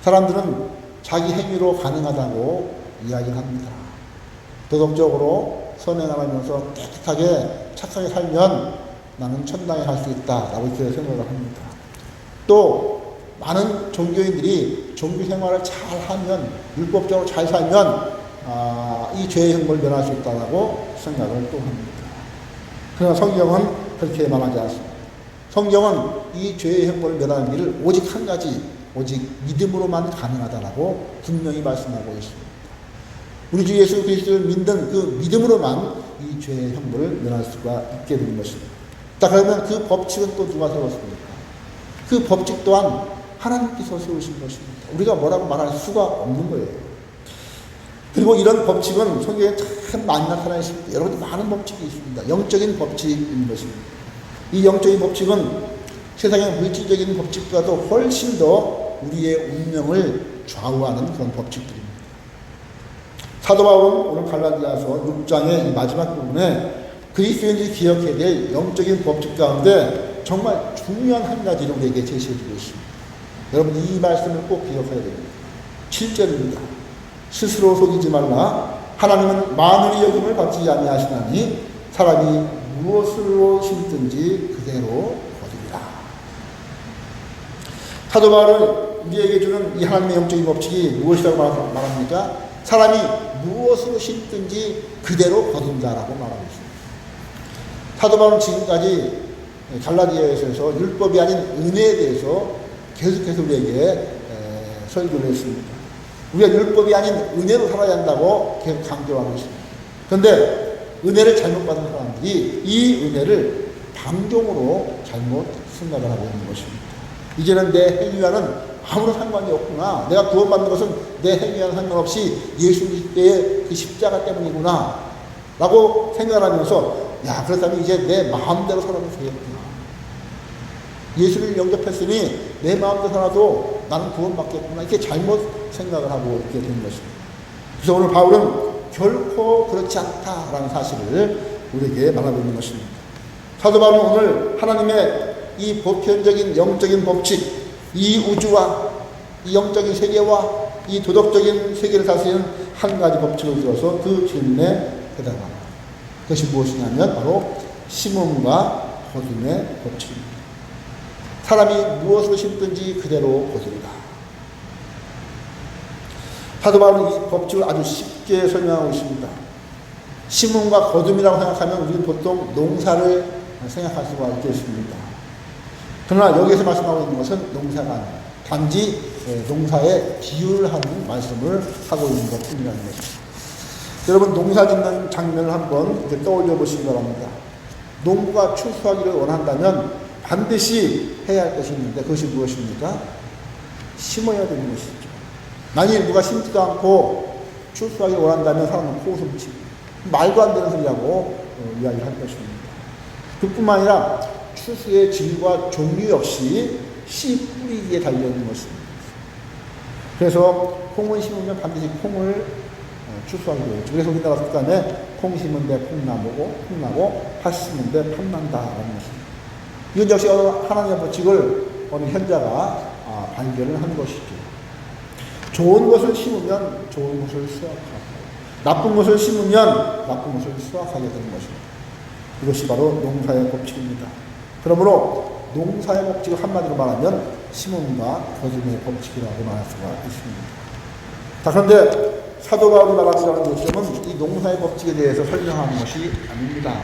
Speaker 1: 사람들은 자기 행위로 가능하다고 이야기를 합니다. 도덕적으로 선행하면서 깨끗하게 착하게 살면 나는 천당에 갈 수 있다라고 이렇게 생각을 합니다. 또 많은 종교인들이 종교 생활을 잘 하면, 율법적으로 잘 살면 이 죄의 형벌을 면할 수 있다고 생각을 또 합니다. 그러나 성경은 그렇게 말하지 않습니다. 성경은 이 죄의 형벌을 면하는 길을 오직 한 가지, 오직 믿음으로만 가능하다라고 분명히 말씀하고 있습니다. 우리 주 예수 그리스도를 믿는 그 믿음으로만 이 죄의 형벌을 면할 수가 있게 되는 것입니다. 자, 그러면 그 법칙은 또 누가 세웠습니까? 그 법칙 또한 하나님께서 세우신 것입니다. 우리가 뭐라고 말할 수가 없는 거예요. 그리고 이런 법칙은 성경에 참 많이 나타나 있습니다. 여러분, 많은 법칙이 있습니다. 영적인 법칙인 것입니다. 이 영적인 법칙은 세상의 물질적인 법칙과도 훨씬 더 우리의 운명을 좌우하는 그런 법칙들입니다. 사도 바울은 오늘 갈라디아서 6장의 이 마지막 부분에 그리스도인들이 기억해야 될 영적인 법칙 가운데 정말 중요한 한 가지를 우리에게 제시해주고 있습니다. 여러분, 이 말씀을 꼭 기억해야 됩니다. 7절입니다. 스스로 속이지 말라. 하나님은 만물의 여김을 받지 아니하시나니 사람이 무엇으로 심든지 그대로 거두리라. 사도 바울은 우리에게 주는 이 하나님의 영적인 법칙이 무엇이라고 말합니까? 사람이 무엇으로 심든지 그대로 거둔다라고 말하고 있습니다. 사도 바울은 지금까지 갈라디아에서 율법이 아닌 은혜에 대해서 계속해서 우리에게 설교를 했습니다. 우리가 율법이 아닌 은혜로 살아야 한다고 계속 강조하고 있습니다. 그런데 은혜를 잘못 받은 사람들이 이 은혜를 방종으로 잘못 생각을 하고 있는 것입니다. 이제는 내 행위와는 아무런 상관이 없구나. 내가 구원받는 것은 내 행위와는 상관없이 예수 그리스도의 그 십자가 때문이구나 라고 생각하면서, 야, 그렇다면 이제 내 마음대로 살아도 되겠구나. 예수를 영접했으니 내 마음대로 살아도 나는 구원받겠구나. 이렇게 잘못 생각을 하고 있게 된 것입니다. 그래서 오늘 바울은 결코 그렇지 않다라는 사실을 우리에게 말하고 있는 것입니다. 사도 바울은 오늘 하나님의 이 보편적인 영적인 법칙, 이 우주와 이 영적인 세계와 이 도덕적인 세계를 다스리는 한 가지 법칙을 들어서 그 질문에 대답합니다. 그것이 무엇이냐면 바로 심음과 거둠의 법칙입니다. 사람이 무엇으로 심든지 그대로 거두리라. 사도 바울은 이 법칙을 아주 쉽게 설명하고 있습니다. 심음과 거둠이라고 생각하면 우리는 보통 농사를 생각할 수가 있겠습니다. 그러나 여기에서 말씀하고 있는 것은 농사가 아니라 단지 농사에 비유를 하는 말씀을 하고 있는 것 뿐이라는 것입니다. 여러분, 농사 짓는 장면을 한번 이렇게 떠올려 보시기 바랍니다. 농부가 추수하기를 원한다면 반드시 해야 할 것이 있는데 그것이 무엇입니까? 심어야 되는 것이죠. 만일 누가 심지도 않고 추수하기를 원한다면 사람은 코웃음치고 말도 안 되는 소리라고 이야기를 할 것입니다. 그뿐만 아니라 추수의 질과 종류 역시 씨 뿌리기에 달려있는 것입니다. 그래서 콩을 심으면 반드시 콩을 추수하게 되죠. 그래서 우리나라 속담에 콩 심은 데 콩나고 팥 심은 데 팥난다라는 것입니다. 이건 역시 하나님의 법칙을 어느 현자가 발견을 한 것이죠. 좋은 것을 심으면 좋은 것을 수확하고 나쁜 것을 심으면 나쁜 것을 수확하게 되는 것입니다. 이것이 바로 농사의 법칙입니다. 그러므로 농사의 법칙을 한마디로 말하면 심음과 거둠의 법칙이라고 말할 수가 있습니다. 자, 그런데 사도 바울이 말하고 있는 것은 이 농사의 법칙에 대해서 설명하는 것이 아닙니다.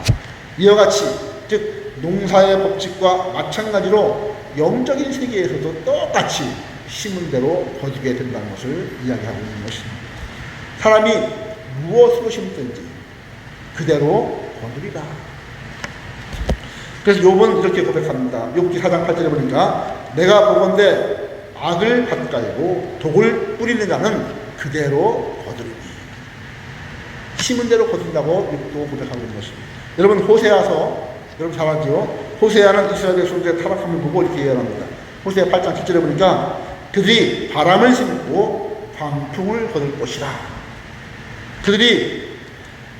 Speaker 1: 이와 같이 즉 농사의 법칙과 마찬가지로 영적인 세계에서도 똑같이 심은 대로 거두게 된다는 것을 이야기하고 있는 것입니다. 사람이 무엇으로 심든지 그대로 거두리라. 그래서 욥은 이렇게 고백합니다. 욥기 4장 8절에 보니까 내가 보건대 악을 밭갈고 독을 뿌리는 자는 그대로 거두리니. 심은 대로 거둔다고 욥도 고백하고 있는 것입니다. 여러분 호세아서 여러분 잘 알죠? 호세아는 이스라엘 백성들의 타락함을 보고 이렇게 얘기합니다. 호세아 8장 7절에 보니까 그들이 바람을 심고 광풍을 거둘 것이라. 그들이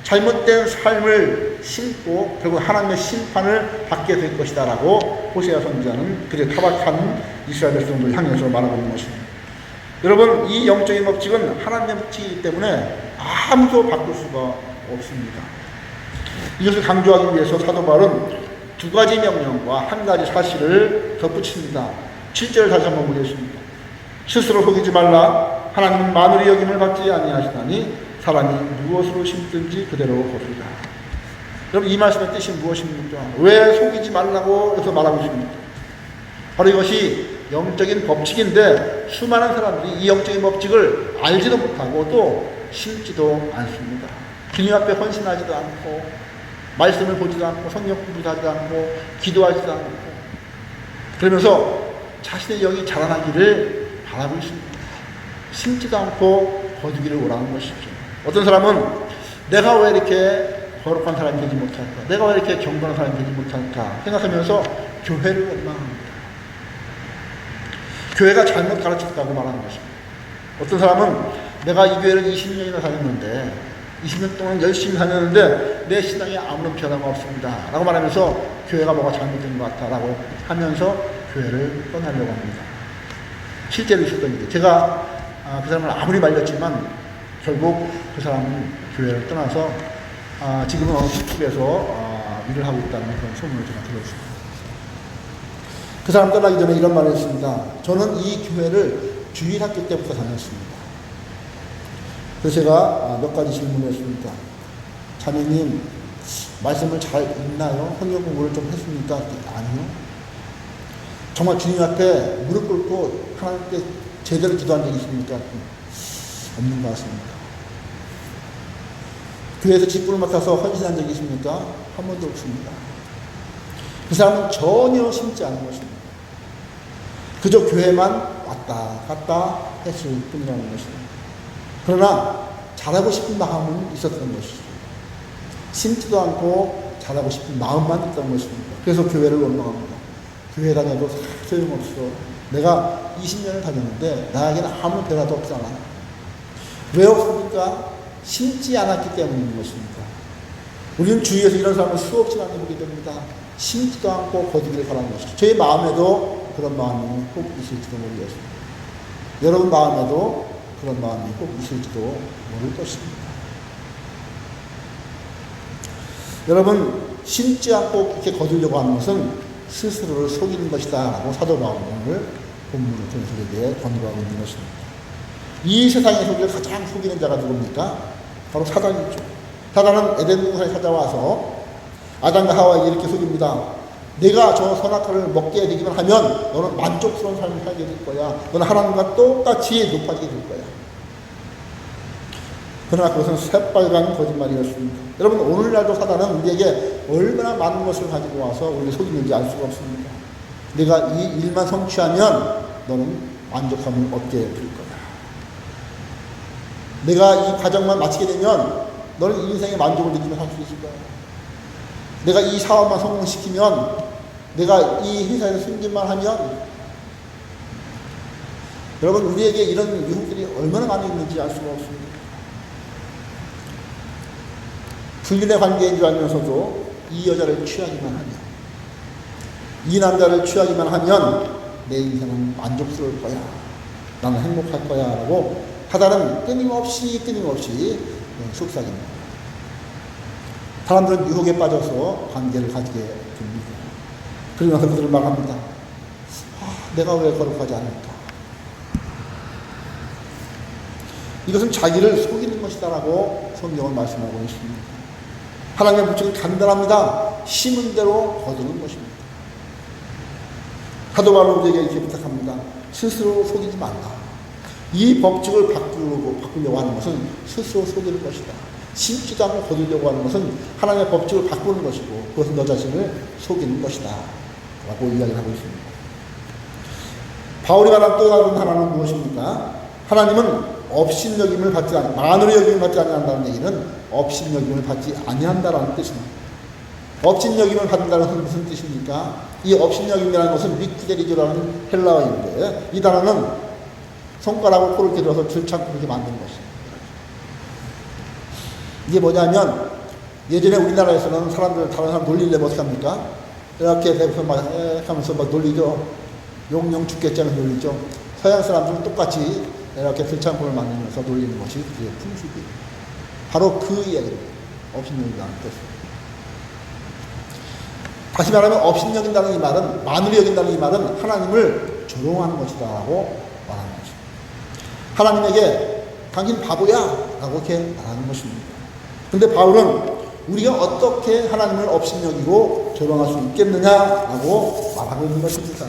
Speaker 1: 잘못된 삶을 심고 결국 하나님의 심판을 받게 될 것이다 라고 호세아 선지자는 그들의 타락한 이스라엘 백성들을 향해서 말하고 있는 것입니다. 여러분 이 영적인 법칙은 하나님의 법칙이기 때문에 아무도 바꿀 수가 없습니다. 이것을 강조하기 위해서 사도 바울은 두 가지 명령과 한 가지 사실을 덧붙입니다. 7절 다시 한번 보겠습니다. 스스로 속이지 말라. 하나님은 만물의 여김을 받지 아니하시나니 사람이 무엇으로 심든지 그대로 거두리라. 여러분 이 말씀의 뜻이 무엇입니까? 왜 속이지 말라고 해서 말하고 있습니까? 바로 이것이 영적인 법칙인데 수많은 사람들이 이 영적인 법칙을 알지도 못하고 또 심지도 않습니다. 주님 앞에 헌신하지도 않고 말씀을 보지도 않고 성경 공부도 하지도 않고 기도하지도 않고 그러면서 자신의 영이 자라나기를 바라고 있습니다. 심지도 않고 거두기를 원하는 것이죠. 어떤 사람은 내가 왜 이렇게 거룩한 사람이 되지 못할까? 내가 왜 이렇게 경건한 사람이 되지 못할까? 생각하면서 교회를 원망합니다. 교회가 잘못 가르쳤다고 말하는 것입니다. 어떤 사람은 내가 이 교회를 20년이나 다녔는데 20년 동안 열심히 다녔는데 내 신앙에 아무런 변화가 없습니다 라고 말하면서 교회가 뭐가 잘못된 것 같다 라고 하면서 교회를 떠나려고 합니다. 실제로 있었던 일이에요. 제가 그 사람을 아무리 말렸지만 결국 그 사람은 교회를 떠나서 지금은 어느 축집에서 일을 하고 있다는 그런 소문을 제가 들었습니다. 그 사람 떠나기 전에 이런 말을 했습니다. 저는 이 교회를 주일학교 때부터 다녔습니다. 그래서 제가 몇 가지 질문을 했습니다. 자매님 말씀을 잘 읽나요? 성경 공부를 좀 했습니까? 아니요. 정말 주님 앞에 무릎 꿇고 하나님께 제대로 기도한 적이 있습니까? 없는 것 같습니다. 교회에서 직분을 맡아서 헌신한 적이 있습니까? 한 번도 없습니다. 그 사람은 전혀 심지 않은 것입니다. 그저 교회만 왔다 갔다 했을 뿐이라는 것입니다. 그러나 잘하고 싶은 마음은 있었던 것이죠. 심지도 않고 잘하고 싶은 마음만 있던 것입니다. 그래서 교회를 원망합니다. 교회 다녀도 소용없어. 내가 20년을 다녔는데 나에게는 아무 변화도 없잖아. 왜 없습니까? 심지 않았기 때문인 것입니다. 우리는 주위에서 이런 사람을 수없이 많이 보게 됩니다. 심지도 않고 거두기를 바라는 것이죠. 저의 마음에도 그런 마음이 꼭 있을지도 모르겠습니다. 여러분 마음에도 그런 마음이 꼭 있을지도 모를 것입니다. 여러분 심지 않고 그렇게 거두려고 하는 것은 스스로를 속이는 것이다 라고 사도 바울은 오늘 본문을 통해서 우리에게 권고하고 있는 것입니다. 이 세상에서 우리를 가장 속이는 자가 누굽니까? 바로 사단이죠. 사단은 에덴 동산에 찾아와서 아담과 하와에게 이렇게 속입니다. 내가 저 선악과를 먹게 되기만 하면 너는 만족스러운 삶을 살게 될 거야. 너는 하나님과 똑같이 높아지게 될 거야. 그러나 그것은 새빨간 거짓말이었습니다. 여러분 오늘날도 사단은 우리에게 얼마나 많은 것을 가지고 와서 우리를 속이는지 알 수가 없습니다. 내가 이 일만 성취하면 너는 만족함을 얻게 될 거야. 내가 이 과정만 마치게 되면 너는 인생의 만족을 느끼며 살 수 있을 거야. 내가 이 사업만 성공시키면, 내가 이 회사에서 승진만 하면 여러분, 우리에게 이런 유혹들이 얼마나 많이 있는지 알 수가 없습니다. 불륜의 관계인 줄 알면서도 이 여자를 취하기만 하면, 이 남자를 취하기만 하면 내 인생은 만족스러울 거야, 나는 행복할 거야 라고 하다는 끊임없이 속삭입니다. 사람들은 유혹에 빠져서 관계를 가지게 됩니다. 그러면서 그들을 말합니다. 내가 왜 거룩하지 않을까? 이것은 자기를 속이는 것이다라고 성경은 말씀하고 있습니다. 하나님의 법칙은 간단합니다. 심은 대로 거두는 것입니다. 사도 바울은 우리에게 이렇게 부탁합니다. 스스로 속이지 말라. 이 법칙을 바꾸려고 하는 것은 스스로 속이는 것이다. 심지도 않고 거두려고 하는 것은 하나님의 법칙을 바꾸는 것이고, 그것은 너 자신을 속이는 것이다 라고 이야기를 하고 있습니다. 바울이 말한 또 다른 하나는 무엇입니까? 하나님은 업신여김을 받지 아니, 만으로 여김을 받지 아니한다는 얘기는 업신여김을 받지 아니한다라는 뜻입니다. 업신여김을 받는다는 것은 무슨 뜻입니까? 이 업신여김이라는 것은 미쿠데리조라는 헬라어인데, 이 단어는 손가락을 코를 길어서 줄창고 그렇게 만든 것입니다. 이게 뭐냐면, 예전에 우리나라에서는 다른 사람 놀리려면 어떻게 합니까? 이렇게 대고서 막 하면서 막 놀리죠. 용용 죽겠지 하면서 놀리죠. 서양 사람들은 똑같이 이렇게 들창고를 만들면서 놀리는 것이 그의 풍습이에요. 바로 그 이야기입니다. 업신여긴다는 뜻입니다. 다시 말하면 업신여긴다는 이 말은, 만으로 여긴다는 이 말은 하나님을 조롱하는 것이다 라고 말하는 것입니다. 하나님에게 당신 바보야 라고 이렇게 말하는 것입니다. 그런데 바울은 우리가 어떻게 하나님을 업신여기고 조롱할 수 있겠느냐라고 말하고 있는 것입니다.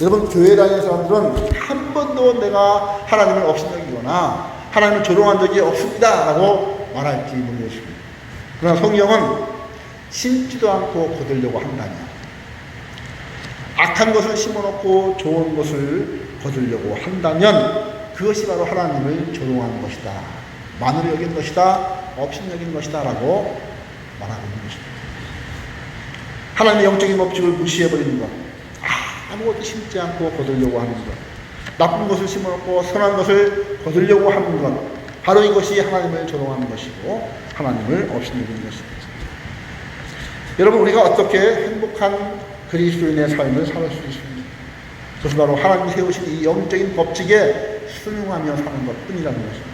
Speaker 1: 여러분, 교회 다니는 사람들은 한 번도 내가 하나님을 업신여기거나 하나님을 조롱한 적이 없습니다 라고 말할지 모르겠습니다. 그러나 성경은 심지도 않고 거두려고 한다면, 악한 것을 심어놓고 좋은 것을 거두려고 한다면 그것이 바로 하나님을 조롱하는 것이다, 만으로 여긴 것이다, 업신여긴 것이다 라고 말하고 있는 것입니다. 하나님의 영적인 법칙을 무시해버리는 것, 아무것도 심지 않고 거두려고 하는 것, 나쁜 것을 심어놓고 선한 것을 거두려고 하는 것, 바로 이것이 하나님을 조롱하는 것이고 하나님을 업신여기는 것입니다. 여러분, 우리가 어떻게 행복한 그리스도인의 삶을 살 수 있습니까? 그것은 바로 하나님이 세우신 이 영적인 법칙에 순응하며 사는 것 뿐이라는 것입니다.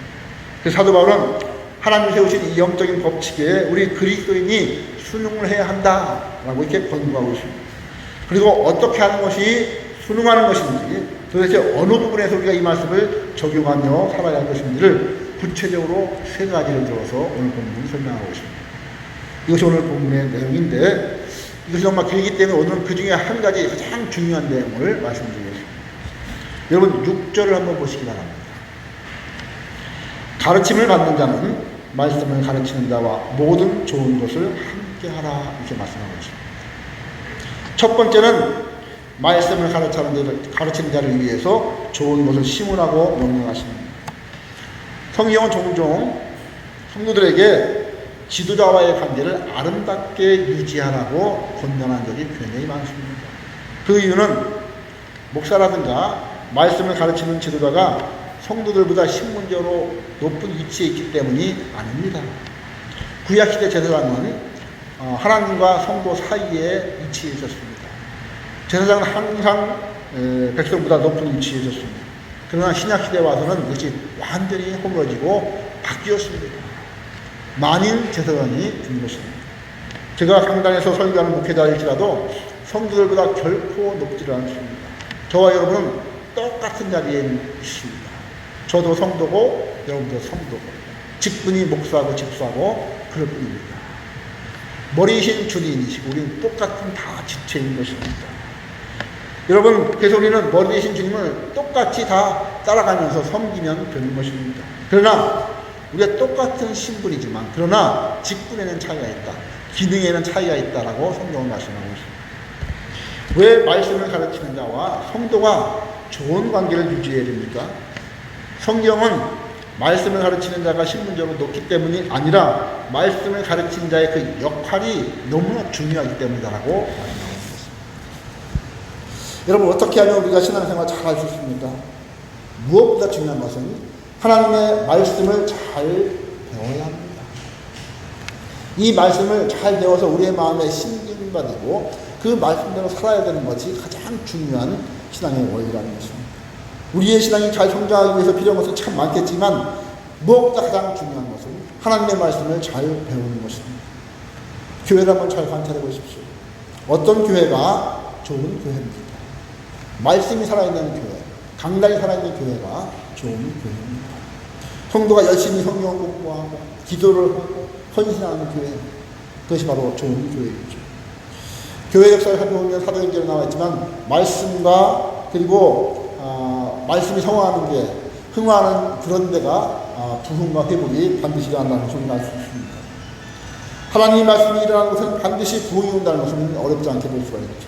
Speaker 1: 그래서 사도 바울은 하나님이 세우신 이 영적인 법칙에 우리 그리스도인이 순응을 해야 한다라고 이렇게 권고하고 있습니다. 그리고 어떻게 하는 것이 순응하는 것인지, 도대체 어느 부분에서 우리가 이 말씀을 적용하며 살아야 할 것인지를 구체적으로 세 가지를 들어서 오늘 본문을 설명하고 있습니다. 이것이 오늘 본문의 내용인데, 이것이 정말 길기 때문에 오늘은 그 중에 한 가지 가장 중요한 내용을 말씀드리겠습니다. 여러분, 6절을 한번 보시기 바랍니다. 가르침을 받는 자는 말씀을 가르치는 자와 모든 좋은 것을 함께 하라, 이렇게 말씀하고 있습니다. 첫 번째는 말씀을 가르치는 자를 위해서 좋은 것을 심으라고 명령하십니다. 성경은 종종 성도들에게 지도자와의 관계를 아름답게 유지하라고 권면한 적이 굉장히 많습니다. 그 이유는 목사라든가 말씀을 가르치는 지도자가 성도들보다 신분적으로 높은 위치에 있기 때문이 아닙니다. 구약시대 제사장은 하나님과 성도 사이에 위치해 있었습니다. 제사장은 항상 백성보다 높은 위치에 있었습니다. 그러나 신약시대에 와서는 이것이 완전히 허물어지고 바뀌었습니다. 만인 제사장이 된 것입니다. 제가 강단에서 설교하는 목회자일지라도 성도들보다 결코 높지를 않습니다. 저와 여러분은 똑같은 자리에 있습니다. 저도 성도고 여러분도 성도고, 직분이 목사하고 집사하고 그럴 뿐입니다. 머리이신 주님이시고 우리는 똑같은 다 지체인 것입니다. 여러분, 그래서 우리는 머리 되신 주님을 똑같이 다 따라가면서 섬기면 되는 것입니다. 그러나 우리가 똑같은 신분이지만, 그러나 직분에는 차이가 있다, 기능에는 차이가 있다라고 성경은 말씀하고 있습니다. 왜 말씀을 가르치는 자와 성도가 좋은 관계를 유지해야 됩니까? 성경은 말씀을 가르치는 자가 신분적으로 높기 때문이 아니라 말씀을 가르치는 자의 그 역할이 너무나 중요하기 때문이다라고 말씀하고 있습니다. 여러분, 어떻게 하면 우리가 신앙생활 잘 할 수 있습니까? 무엇보다 중요한 것은 하나님의 말씀을 잘 배워야 합니다. 이 말씀을 잘 배워서 우리의 마음에 심기가 되고 그 말씀대로 살아야 되는 것이 가장 중요한 신앙의 원리라는 것입니다. 우리의 신앙이 잘 성장하기 위해서 필요한 것은 참 많겠지만 무엇보다 가장 중요한 것은 하나님의 말씀을 잘 배우는 것입니다. 교회를 한번 잘 관찰해 보십시오. 어떤 교회가 좋은 교회입니까? 말씀이 살아있는 교회, 강단이 살아있는 교회가 좋은 교회입니다. 성도가 열심히 성경 공부하고 기도를 하고 헌신하는 교회, 그것이 바로 좋은 교회이죠. 교회 역사를 살펴보면 사도행전에 나와 있지만 말씀과 그리고 말씀이 성화하는 게 흥화하는 그런 데가 부흥과 회복이 반드시 일어난다는 것을 우리가 알 수 있습니다. 하나님의 말씀이 일어나는 것은 반드시 부흥이 온다는 것은 어렵지 않게 볼 수가 있죠.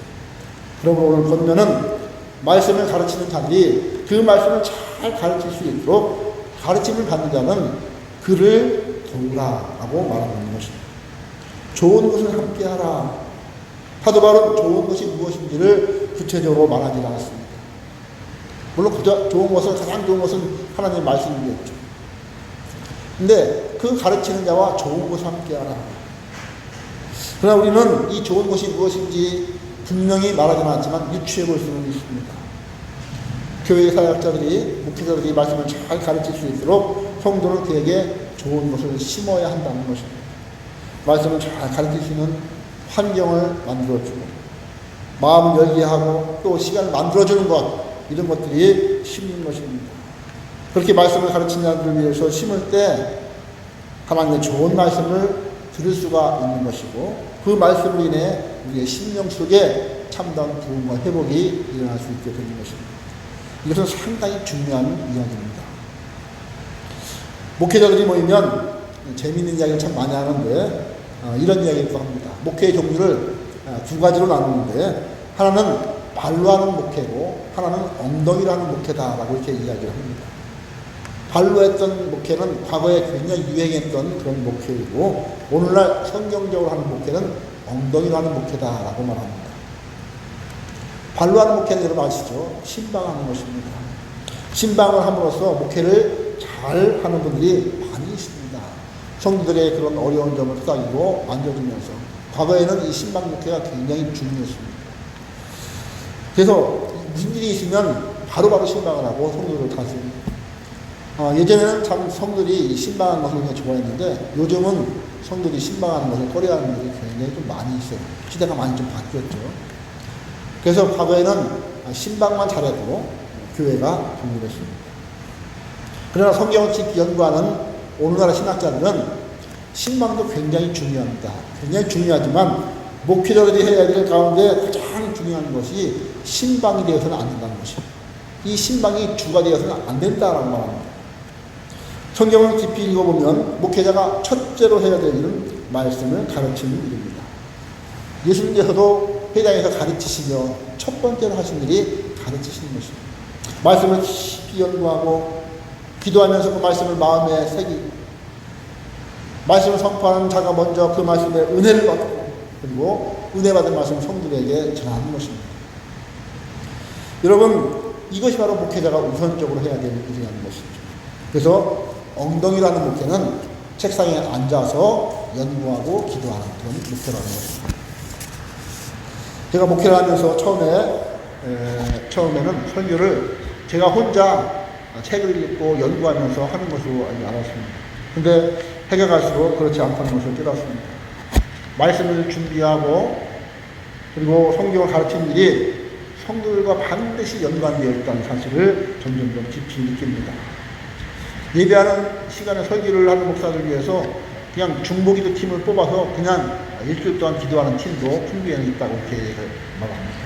Speaker 1: 그러므로 오늘 본면은 말씀을 가르치는 자들이 그 말씀을 잘 가르칠 수 있도록 가르침을 받는 자는 그를 도우라라고 말하는 것입니다. 좋은 것을 함께하라. 사도 바울은 좋은 것이 무엇인지를 구체적으로 말하지 않았습니다. 물론 좋은 것은 가장 좋은 것은 하나님의 말씀이겠죠. 근데 그 가르치는 자와 좋은 것을 함께하라. 그러나 우리는 이 좋은 것이 무엇인지 분명히 말하지 않았지만 유추해 볼 수는 있습니다. 교회의 사역자들이, 목회자들이 말씀을 잘 가르칠 수 있도록 성도는 그에게 좋은 것을 심어야 한다는 것입니다. 말씀을 잘 가르칠 수 있는 환경을 만들어주고 마음을 열게 하고 또 시간을 만들어주는 것, 이런 것들이 심는 것입니다. 그렇게 말씀을 가르치는 자들을 위해서 심을 때 하나님의 좋은 말씀을 들을 수가 있는 것이고 그 말씀으로 인해 우리의 심령 속에 참다운 부흥과 회복이 일어날 수 있게 되는 것입니다. 이것은 상당히 중요한 이야기입니다. 목회자들이 모이면 재미있는 이야기를 참 많이 하는데 이런 이야기를 또 합니다. 목회의 종류를 두 가지로 나누는데 하나는 발로 하는 목회고 하나는 엉덩이로 하는 목회다라고 이렇게 이야기를 합니다. 발로 했던 목회는 과거에 굉장히 유행했던 그런 목회이고 오늘날 성경적으로 하는 목회는 엉덩이로 하는 목회다라고 말합니다. 발로 하는 목회는 여러분 아시죠? 신방하는 것입니다. 신방을 함으로써 목회를 잘 하는 분들이 많이 있습니다. 성도들의 그런 어려운 점을 토닥이고 만져주면서 과거에는 이 신방 목회가 굉장히 중요했습니다. 그래서 무슨 일이 있으면 바로바로 신방을 하고 성도를 다스립니다. 예전에는 참 성들이 신방하는 것을 굉장히 좋아했는데 요즘은 성들이 신방하는 것을 꺼려하는 것이 굉장히 좀 많이 있어요. 시대가 많이 좀 바뀌었죠. 그래서 과거에는 신방만 잘해도 교회가 독립했습니다. 그러나 성경을 깊이 연구하는 오늘날의 신학자들은 신방도 굉장히 중요합니다. 굉장히 중요하지만 목회자들이 해야 될 가운데 가장 중요한 것이 신방이 되어서는 안 된다는 것입니다. 이 신방이 주가 되어서는 안 된다라고 말합니다. 성경을 깊이 읽어보면 목회자가 첫째로 해야 될 일은 말씀을 가르치는 일입니다. 예수님께서도 회당에서 가르치시며 첫 번째로 하신 일이 가르치시는 것입니다. 말씀을 깊이 연구하고 기도하면서 그 말씀을 마음에 새기고 말씀을 선포하는 자가 먼저 그 말씀에 은혜를 받고 그리고 은혜 받은 말씀을 성도들에게 전하는 것입니다. 여러분, 이것이 바로 목회자가 우선적으로 해야 될 일이라는 것이죠. 그래서 엉덩이로 하는 목회는 책상에 앉아서 연구하고 기도하는 그런 목회라는 것입니다. 제가 목회를 하면서 처음에는 설교를 제가 혼자 책을 읽고 연구하면서 하는 것으로 알았습니다. 근데 해가 갈수록 그렇지 않다는 것을 깨닫습니다. 말씀을 준비하고 그리고 성경을 가르치는 일이 성도들과 반드시 연관되어 있다는 사실을 점점 깊이 느낍니다. 예배하는 시간에 설교를 하는 목사들 위해서 그냥 중보기도 팀을 뽑아서 그냥 일주일 동안 기도하는 팀도 풍부에 있다고 이렇게 말합니다.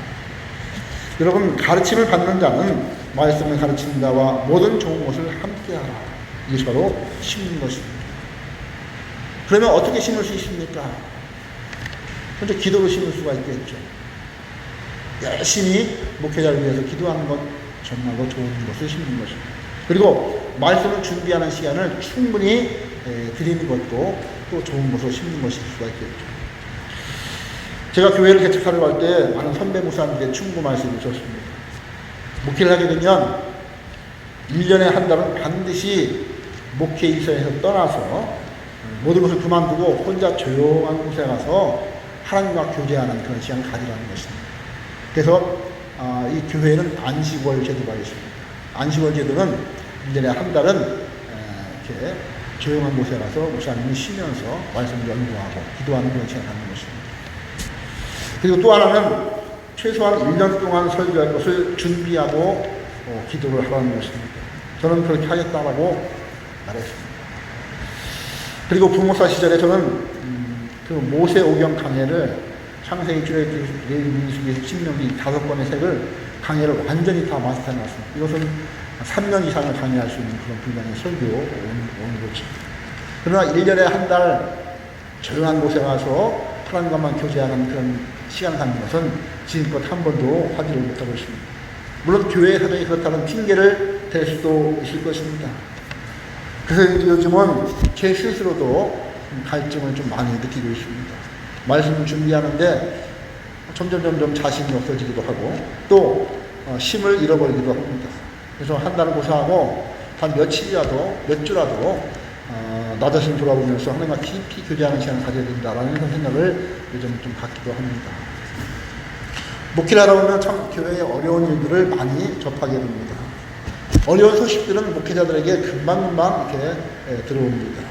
Speaker 1: 여러분, 가르침을 받는 자는 말씀을 가르치는 자와 모든 좋은 것을 함께하라. 이것이 바로 심는 것입니다. 그러면 어떻게 심을 수 있습니까? 먼저 기도로 심을 수가 있겠죠. 열심히 목회자를 위해서 기도하는 것, 정말로 좋은 것을 심는 것입니다. 그리고 말씀을 준비하는 시간을 충분히 드리는 것도 또 좋은 것을 심는 것일 수가 있겠죠. 제가 교회를 개척하려고 할 때 많은 선배 목사님들의 충고 말씀을 주셨습니다. 목회를 하게 되면 1년에 한 달은 반드시 목회 일선에서 떠나서 모든 것을 그만두고 혼자 조용한 곳에 가서 하나님과 교제하는 그런 시간을 가지라는 것입니다. 그래서 이 교회에는 안식월 제도가 있습니다. 안식월 제도는 1년에 한 달은 이렇게 조용한 곳에 가서 목사님이 쉬면서 말씀을 연구하고 기도하는 그런 시간을 갖는 것입니다. 그리고 또 하나는 최소한 1년 동안 설교할 것을 준비하고 기도를 하라는 것입니다. 저는 그렇게 하겠다라고 말했습니다. 그리고 부목사 시절에 저는 그 모세오경 강해를 창세기, 출애굽기, 민수기, 신명기 5권의 책을 강해를 완전히 다 마스터해놨습니다. 이것은 3년 이상을 강의할 수 있는 그런 분량의 설교 원고지. 그러나 1년에 한 달 조용한 곳에 가서 하나님과만 교제하는 그런 시간을 갖는 것은 지금껏 한 번도 하지를 못하고 있습니다. 물론 교회 사정이 그렇다는 핑계를 댈 수도 있을 것입니다. 그래서 요즘은 제 스스로도 갈증을 좀 많이 느끼고 있습니다. 말씀을 준비하는데 점점 자신이 없어지기도 하고 또 힘을 잃어버리기도 합니다. 그래서 한 달을 고사하고 단 며칠이라도 몇 주라도 나 자신을 돌아보면서 하나님과 깊이 교제하는 시간을 가져야 된다라는 그런 생각을 요즘 좀 갖기도 합니다. 목회를 하다 보면 참 교회의 어려운 일들을 많이 접하게 됩니다. 어려운 소식들은 목회자들에게 금방금방 이렇게 들어옵니다.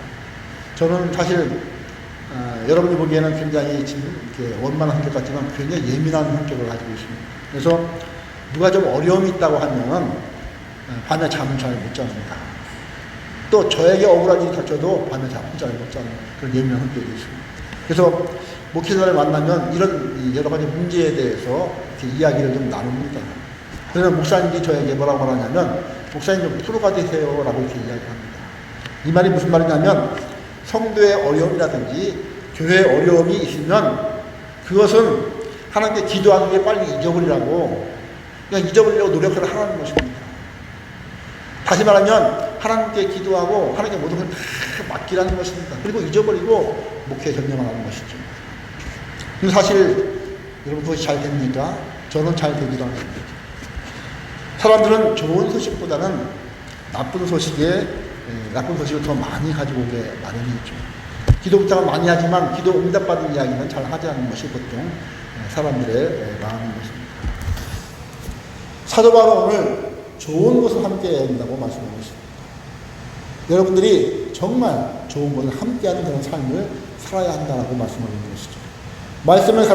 Speaker 1: 저는 사실 여러분이 보기에는 굉장히 지금 이렇게 원만한 성격 같지만 굉장히 예민한 성격을 가지고 있습니다. 그래서 누가 좀 어려움이 있다고 하면 밤에 잠을 잘 못 잡니다. 또 저에게 억울한 일이 닥쳐도 밤에 잠을 잘 못 자는 그런 예민한 성격이 있습니다. 그래서 목회자를 만나면 이런 여러 가지 문제에 대해서 이렇게 이야기를 좀 나눕니다. 그래서 목사님이 저에게 뭐라고 하냐면 목사님 좀 프로가 되세요라고 이렇게 이야기합니다. 이 말이 무슨 말이냐면 성도의 어려움이라든지 교회의 어려움이 있으면 그것은 하나님께 기도하는 게 빨리 잊어버리라고 그냥 잊어버리려고 노력을 하라는 것입니다. 다시 말하면 하나님께 기도하고 하나님께 모든 걸 다 맡기라는 것입니다. 그리고 잊어버리고 목회에 전념을 하는 것이죠. 근데 사실 여러분 그것이 잘 됩니까? 저는 잘 되기도 합니다. 사람들은 좋은 소식보다는 나쁜 소식을 더 많이 가지고 오게 마련이죠. 기도 부탁을 많이 하지만 기도 응답받은 이야기는 잘 하지 않는 것이 보통 사람들의 마음인 것입니다. 사도 바울은 오늘 좋은 것을 함께 해야 된다고 말씀하고 있습니다. 여러분들이 정말 좋은 것을 함께하는 그런 삶을 살아야 한다고 말씀하고 있는 것이죠. 말씀을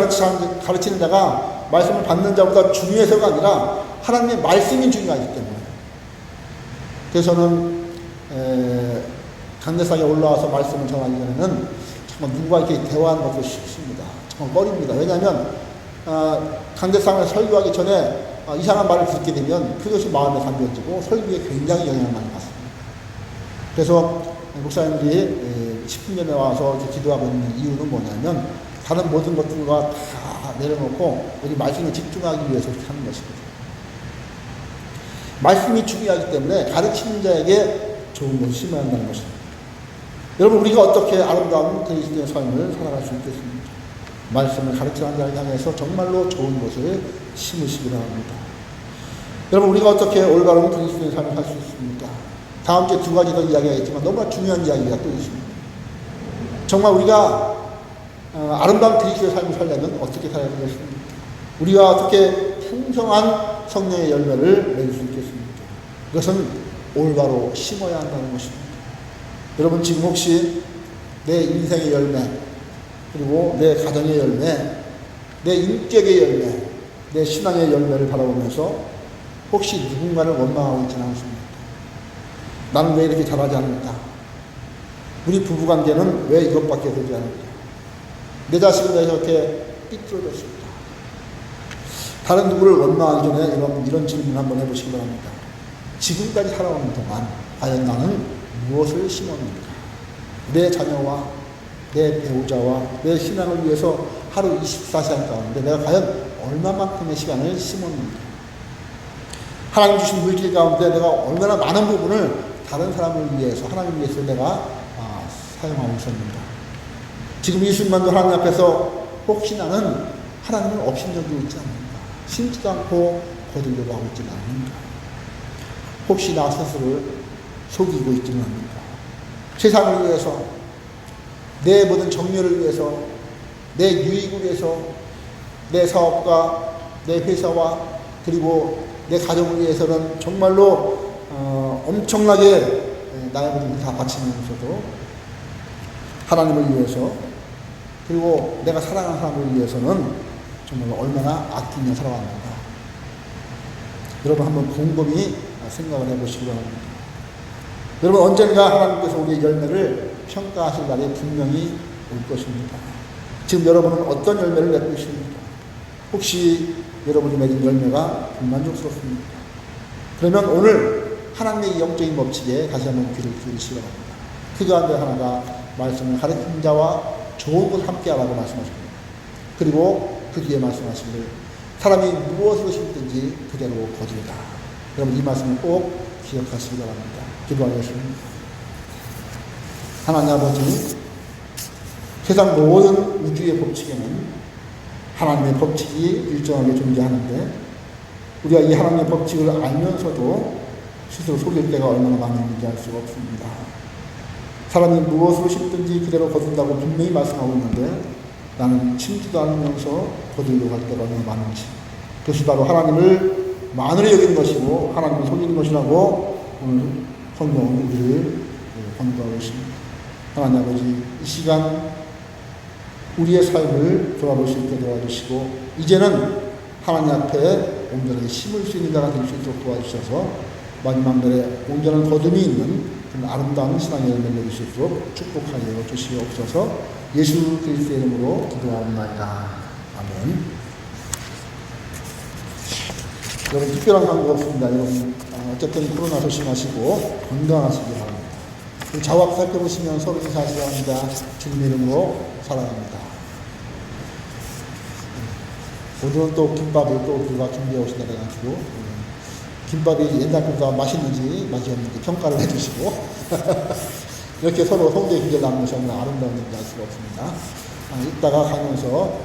Speaker 1: 가르치는 자가 말씀을 받는 자보다 중요해서가 아니라 하나님의 말씀이 중요하기 때문에. 그래서 저는 강대상에 올라와서 말씀을 전하기 전에는 정말 누구와 이렇게 대화하는 것도 쉽습니다. 정말 꺼립니다. 왜냐하면 강대상을 설교하기 전에 이상한 말을 듣게 되면 그것이 마음에 담겨지고 설교에 굉장히 영향을 많이 받습니다. 그래서 목사님들이 10분 전에 와서 이렇게 기도하고 있는 이유는 뭐냐면 다른 모든 것들과 다 내려놓고 우리 말씀에 집중하기 위해서 이렇게 하는 것입니다. 말씀이 중요하기 때문에 가르치는 자에게 좋은 것을 심어야 한다는 것입니다. 여러분 우리가 어떻게 아름다운 그리스도의 삶을 살아갈 수 있겠습니까? 말씀을 가르치는 자를 향해서 정말로 좋은 것을 심으시기 바랍니다. 여러분 우리가 어떻게 올바른 그리스도의 삶을 살 수 있습니까? 다음 주에 2가지 더 이야기하겠지만 너무나 중요한 이야기가 또 있습니다. 정말 우리가 아름다운 그리스도의 삶을 살려면 어떻게 살아야 되겠습니까? 우리가 어떻게 풍성한 성령의 열매를 맺을 수 있겠습니까? 그것은 올바로 심어야 한다는 것입니다. 여러분 지금 혹시 내 인생의 열매, 그리고 내 가정의 열매, 내 인격의 열매, 내 신앙의 열매를 바라보면서 혹시 누군가를 원망하고 있지는 않습니까? 나는 왜 이렇게 잘하지 않을까? 우리 부부관계는 왜 이것밖에 되지 않을까? 내 자식은 왜 이렇게 삐뚤어졌을까? 다른 누구를 원망하기 전에 여러분 이런 질문 한번 해보시기 바랍니다. 지금까지 살아오는 동안 과연 나는 무엇을 심었는가? 내 자녀와 내 배우자와 내 신앙을 위해서 하루 24시간 가운데 내가 과연 얼마만큼의 시간을 심었는가? 하나님 주신 물질 가운데 내가 얼마나 많은 부분을 다른 사람을 위해서 하나님을 위해서 내가 사용하고 있었는가? 지금 이 순간도 하나님 앞에서 혹시 나는 하나님을 업신여기고 있지 않는가? 심지도 않고 거두려고 하고 있지 않는가? 혹시 나 스스로를 속이고 있지는 않는가. 세상을 위해서, 내 모든 정렬을 위해서, 내 유익을 위해서, 내 사업과 내 회사와 그리고 내 가정을 위해서는 정말로 엄청나게 나의 모든 걸 다 바치면서도 하나님을 위해서 그리고 내가 사랑하는 사람을 위해서는 정말 얼마나 아끼며 살아왔는가. 여러분 한번 곰곰이 생각을 해보시기 바랍니다. 여러분 언젠가 하나님께서 우리의 열매를 평가하실 날이 분명히 올 것입니다. 지금 여러분은 어떤 열매를 맺고 있습니까? 혹시 여러분이 맺은 열매가 불만족스럽습니까? 그러면 오늘 하나님의 영적인 법칙에 다시 한번 귀를 기울이시기 바랍니다. 그 가운데 하나가 말씀을 가르친 자와 좋은 것을 함께하라고 말씀하십니다. 그리고 그 뒤에 말씀하시기를 사람이 무엇으로 심든지 그대로 거두리라. 여러분 이 말씀을 꼭 기억하시기 바랍니다. 기도하겠습니다. 하나님 아버지, 세상 모든 우주의 법칙에는 하나님의 법칙이 일정하게 존재하는데 우리가 이 하나님의 법칙을 알면서도 스스로 속일 때가 얼마나 많은지 알 수가 없습니다. 사람이 무엇으로 심든지 그대로 거둔다고 분명히 말씀하고 있는데 나는 심지도 않으면서 거두려고 할 때가 얼마나 많은지, 그것이 바로 하나님을 만으로 여기는 것이고 하나님을 속이는 것이라고 오늘 성경은 우리를 권고하고 있습니다. 하나님 아버지, 이 시간 우리의 삶을 돌아볼 수 있게 도와주시고 이제는 하나님 앞에 온전하게 심을 수 있는 자가 될 수 있도록 도와주셔서 마지막 날에 온전한 거듭이 있는 그런 아름다운 신앙의 열매를 맺을 수 있도록 축복하여 주시옵소서. 예수 그리스도의 이름으로 기도하옵나이다. 아멘. 여러분 특별한 광고가 없습니다. 여러분 어쨌든 코로나 조심하시고 건강하시기 바랍니다. 좌우 앞 살펴보시면 서로 인사하시기 바랍니다. 주님의 이름으로 사랑합니다. 오늘은 또 김밥을 또 우리가 준비해 오신다 해가지고 김밥이 옛날보다 맛있는지 맛있는지 평가를 해주시고 이렇게 서로 성도의 기절 나누면서 아름다운 일을 알 수가 없습니다. 이따가 가면서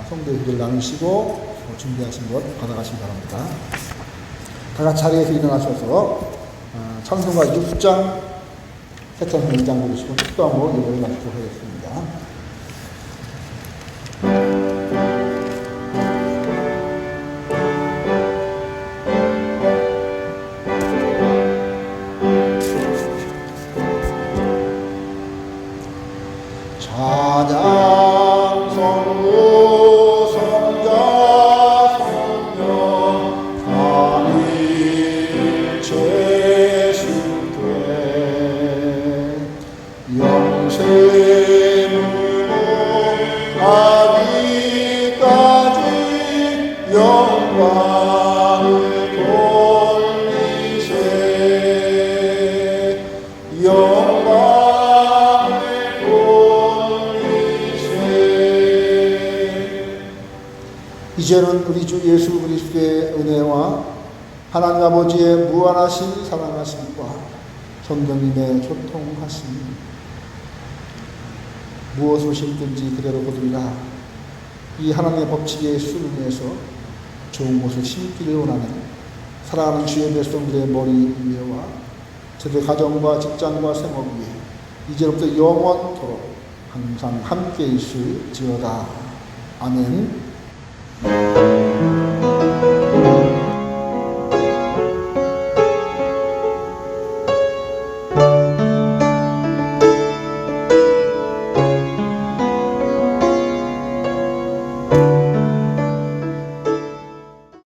Speaker 1: 성도의 기절 나누시고 준비하신 것 받아가시기 바랍니다. 다 같이 자리에서 일어나셔서 찬송가 6장 세찬 2장 부르시고 특강으로 예배를 마치도록 하겠습니다. 이제는 우리 주 예수 그리스도의 은혜와 하나님 아버지의 무한하신 사랑하심과 성령님의 교통하심, 무엇을 심든지 그대로 거두리라. 이 하나님의 법칙에 순응해서 좋은 것을 심기를 원하는 사랑하는 주의 백성들의 머리 위에와 저들 가정과 직장과 생업 위에 이제부터 영원토록 항상 함께 있을지어다. 아멘.